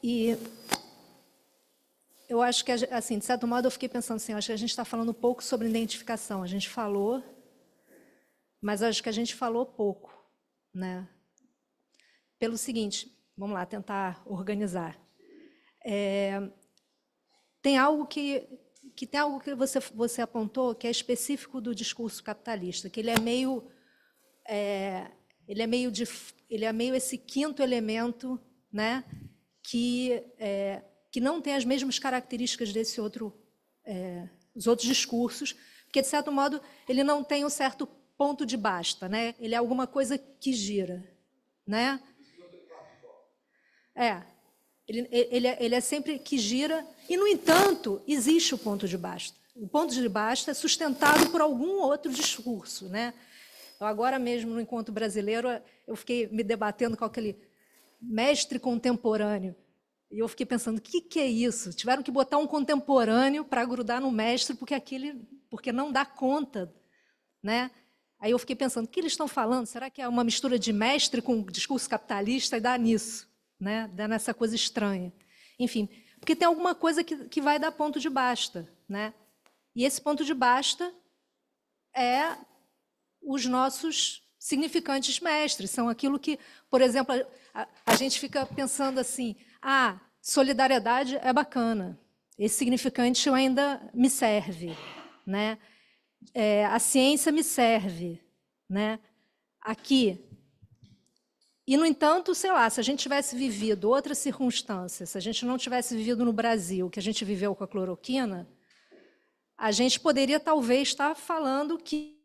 E eu acho que, assim, de certo modo, eu fiquei pensando assim, acho que a gente está falando pouco sobre identificação. A gente falou, mas acho que a gente falou pouco, né? Pelo seguinte, vamos lá, tentar organizar. Tem algo que você apontou que é específico do discurso capitalista, que ele é meio esse quinto elemento, né, que não tem as mesmas características desse os outros discursos, porque, de certo modo, ele não tem um certo ponto de basta, né? Ele é alguma coisa que gira, né? Ele é sempre que gira, e, no entanto, existe o ponto de basta. O ponto de basta é sustentado por algum outro discurso, né? Eu, agora mesmo, no Encontro Brasileiro, eu fiquei me debatendo com aquele mestre contemporâneo, e eu fiquei pensando, o que é isso? Tiveram que botar um contemporâneo para grudar no mestre, porque não dá conta, né? Aí eu fiquei pensando, o que eles estão falando? Será que é uma mistura de mestre com discurso capitalista? E dá nisso, né? Dá nessa coisa estranha. Enfim, porque tem alguma coisa que vai dar ponto de basta, né? E esse ponto de basta é os nossos significantes mestres, são aquilo que, por exemplo, a gente fica pensando assim, solidariedade é bacana, esse significante ainda me serve, né? A ciência me serve, né? Aqui. E, no entanto, sei lá, se a gente tivesse vivido outras circunstâncias, se a gente não tivesse vivido no Brasil o que a gente viveu com a cloroquina, a gente poderia talvez estar falando que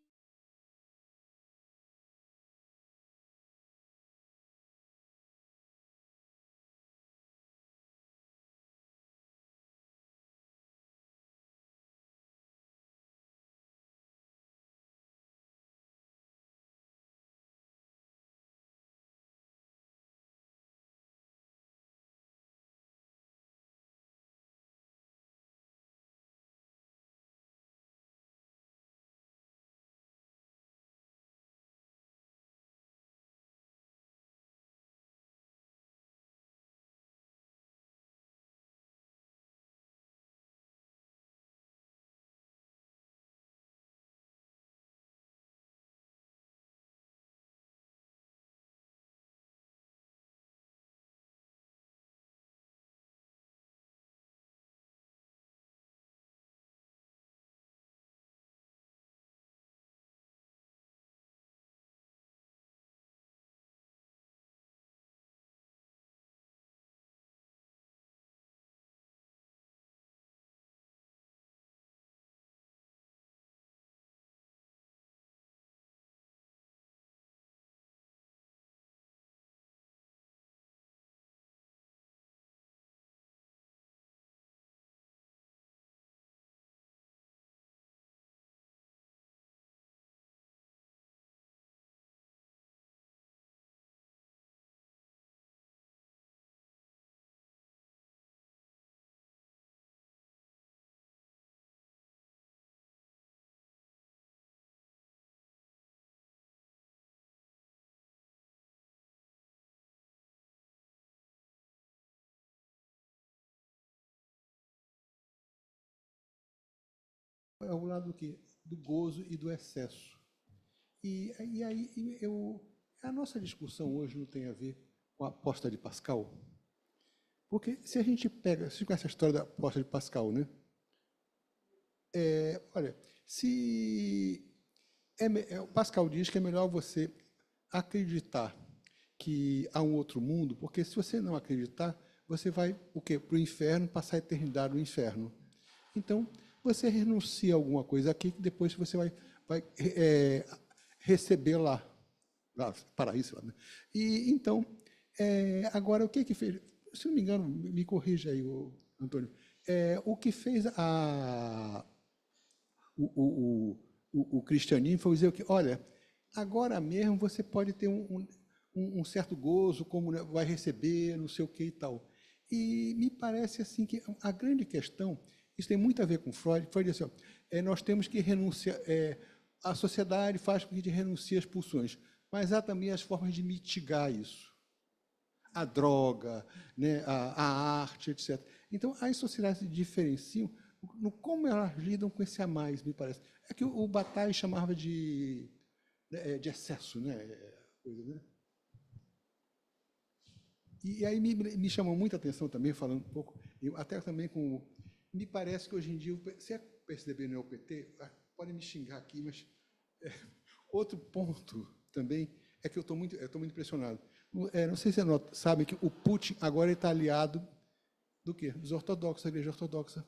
É o lado do gozo e do excesso. E aí a nossa discussão hoje não tem a ver com a aposta de Pascal? Porque se a gente pega, você conhece a história da aposta de Pascal, né? Olha, o Pascal diz que é melhor você acreditar que há um outro mundo, porque se você não acreditar, você vai o quê? Para o inferno, passar a eternidade no inferno. Então, você renuncia a alguma coisa aqui que depois você vai receber lá paraíso. Né? E então, agora o que fez? Se não me engano, me corrija aí, Antônio. O que fez o cristianismo foi dizer que, olha, agora mesmo você pode ter um certo gozo, como vai receber, não sei o que e tal. E me parece assim que a grande questão, isso tem muito a ver com Freud. Freud diz assim, nós temos que renunciar, a sociedade faz com que a gente renuncie às pulsões, mas há também as formas de mitigar isso. A droga, né, a arte, etc. Então, as sociedades se diferenciam no como elas lidam com esse a mais, me parece. É que o Bataille chamava de excesso, né? Coisa, né? E aí me chamou muita atenção também, falando um pouco, até também com... Me parece que hoje em dia, se é PSDB não é o PT, podem me xingar aqui, mas outro ponto também é que eu estou muito impressionado. Não sei se você sabe que o Putin agora está aliado do quê? Dos ortodoxos, da Igreja Ortodoxa.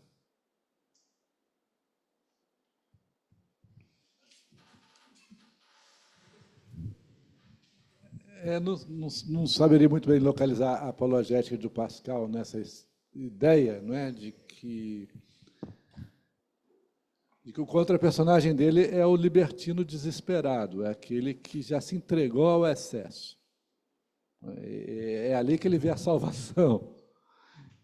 Não saberia muito bem localizar a apologética do Pascal nessa ideia, não é, de que o contra-personagem dele é o libertino desesperado, é aquele que já se entregou ao excesso. É ali que ele vê a salvação.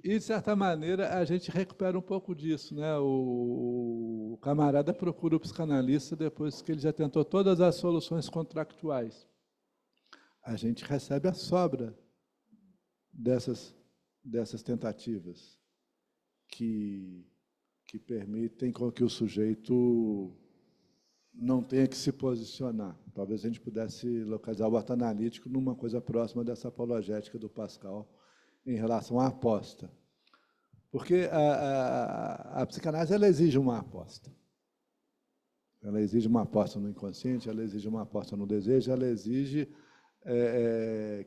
E, de certa maneira, a gente recupera um pouco disso, né? O camarada procura o psicanalista depois que ele já tentou todas as soluções contractuais. A gente recebe a sobra dessas tentativas que permitem com que o sujeito não tenha que se posicionar. Talvez a gente pudesse localizar o ato analítico numa coisa próxima dessa apologética do Pascal em relação à aposta. Porque a psicanálise ela exige uma aposta. Ela exige uma aposta no inconsciente, ela exige uma aposta no desejo, ela exige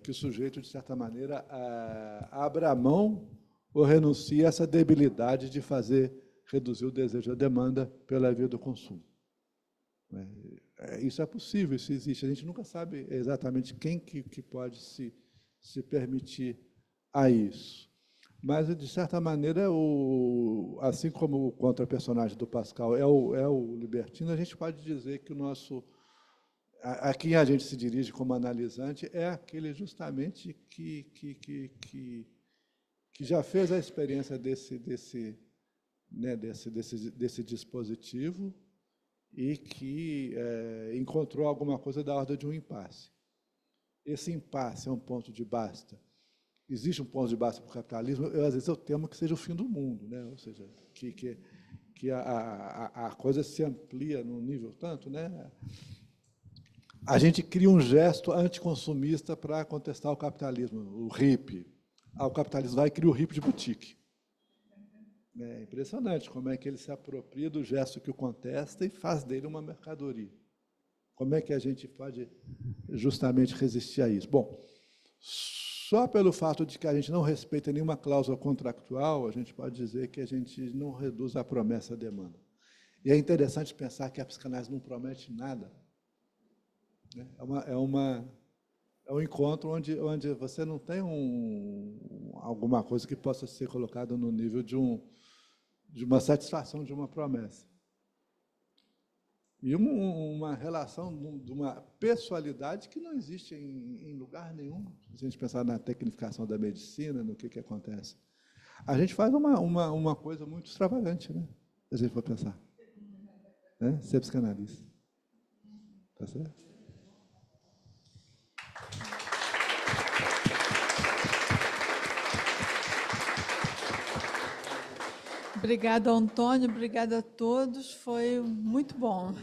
que o sujeito, de certa maneira, abra a mão ou renuncie a essa debilidade de reduzir o desejo e a demanda pela via do consumo. Isso é possível, isso existe. A gente nunca sabe exatamente quem que pode se permitir a isso. Mas, de certa maneira, assim como o contra-personagem do Pascal é o libertino, a gente pode dizer que a quem a gente se dirige como analisante é aquele justamente que já fez a experiência desse dispositivo e que encontrou alguma coisa da ordem de um impasse. Esse impasse é um ponto de basta. Existe um ponto de basta para o capitalismo, às vezes eu temo que seja o fim do mundo, né? Ou seja, que a coisa se amplia num nível tanto, né? A gente cria um gesto anticonsumista para contestar o capitalismo, o hippie. O capitalismo vai e cria o hippie de boutique. É impressionante como é que ele se apropria do gesto que o contesta e faz dele uma mercadoria. Como é que a gente pode justamente resistir a isso? Bom, só pelo fato de que a gente não respeita nenhuma cláusula contractual, a gente pode dizer que a gente não reduz a promessa à demanda. E é interessante pensar que a psicanálise não promete nada. É um encontro onde você não tem alguma coisa que possa ser colocada no nível de uma satisfação de uma promessa. E uma relação de uma pessoalidade que não existe em lugar nenhum. Se a gente pensar na tecnificação da medicina, no que acontece. A gente faz uma coisa muito extravagante, né? Se a gente for pensar. Né? Ser psicanalista. Tá certo? Obrigada, Antônio. Obrigada a todos. Foi muito bom.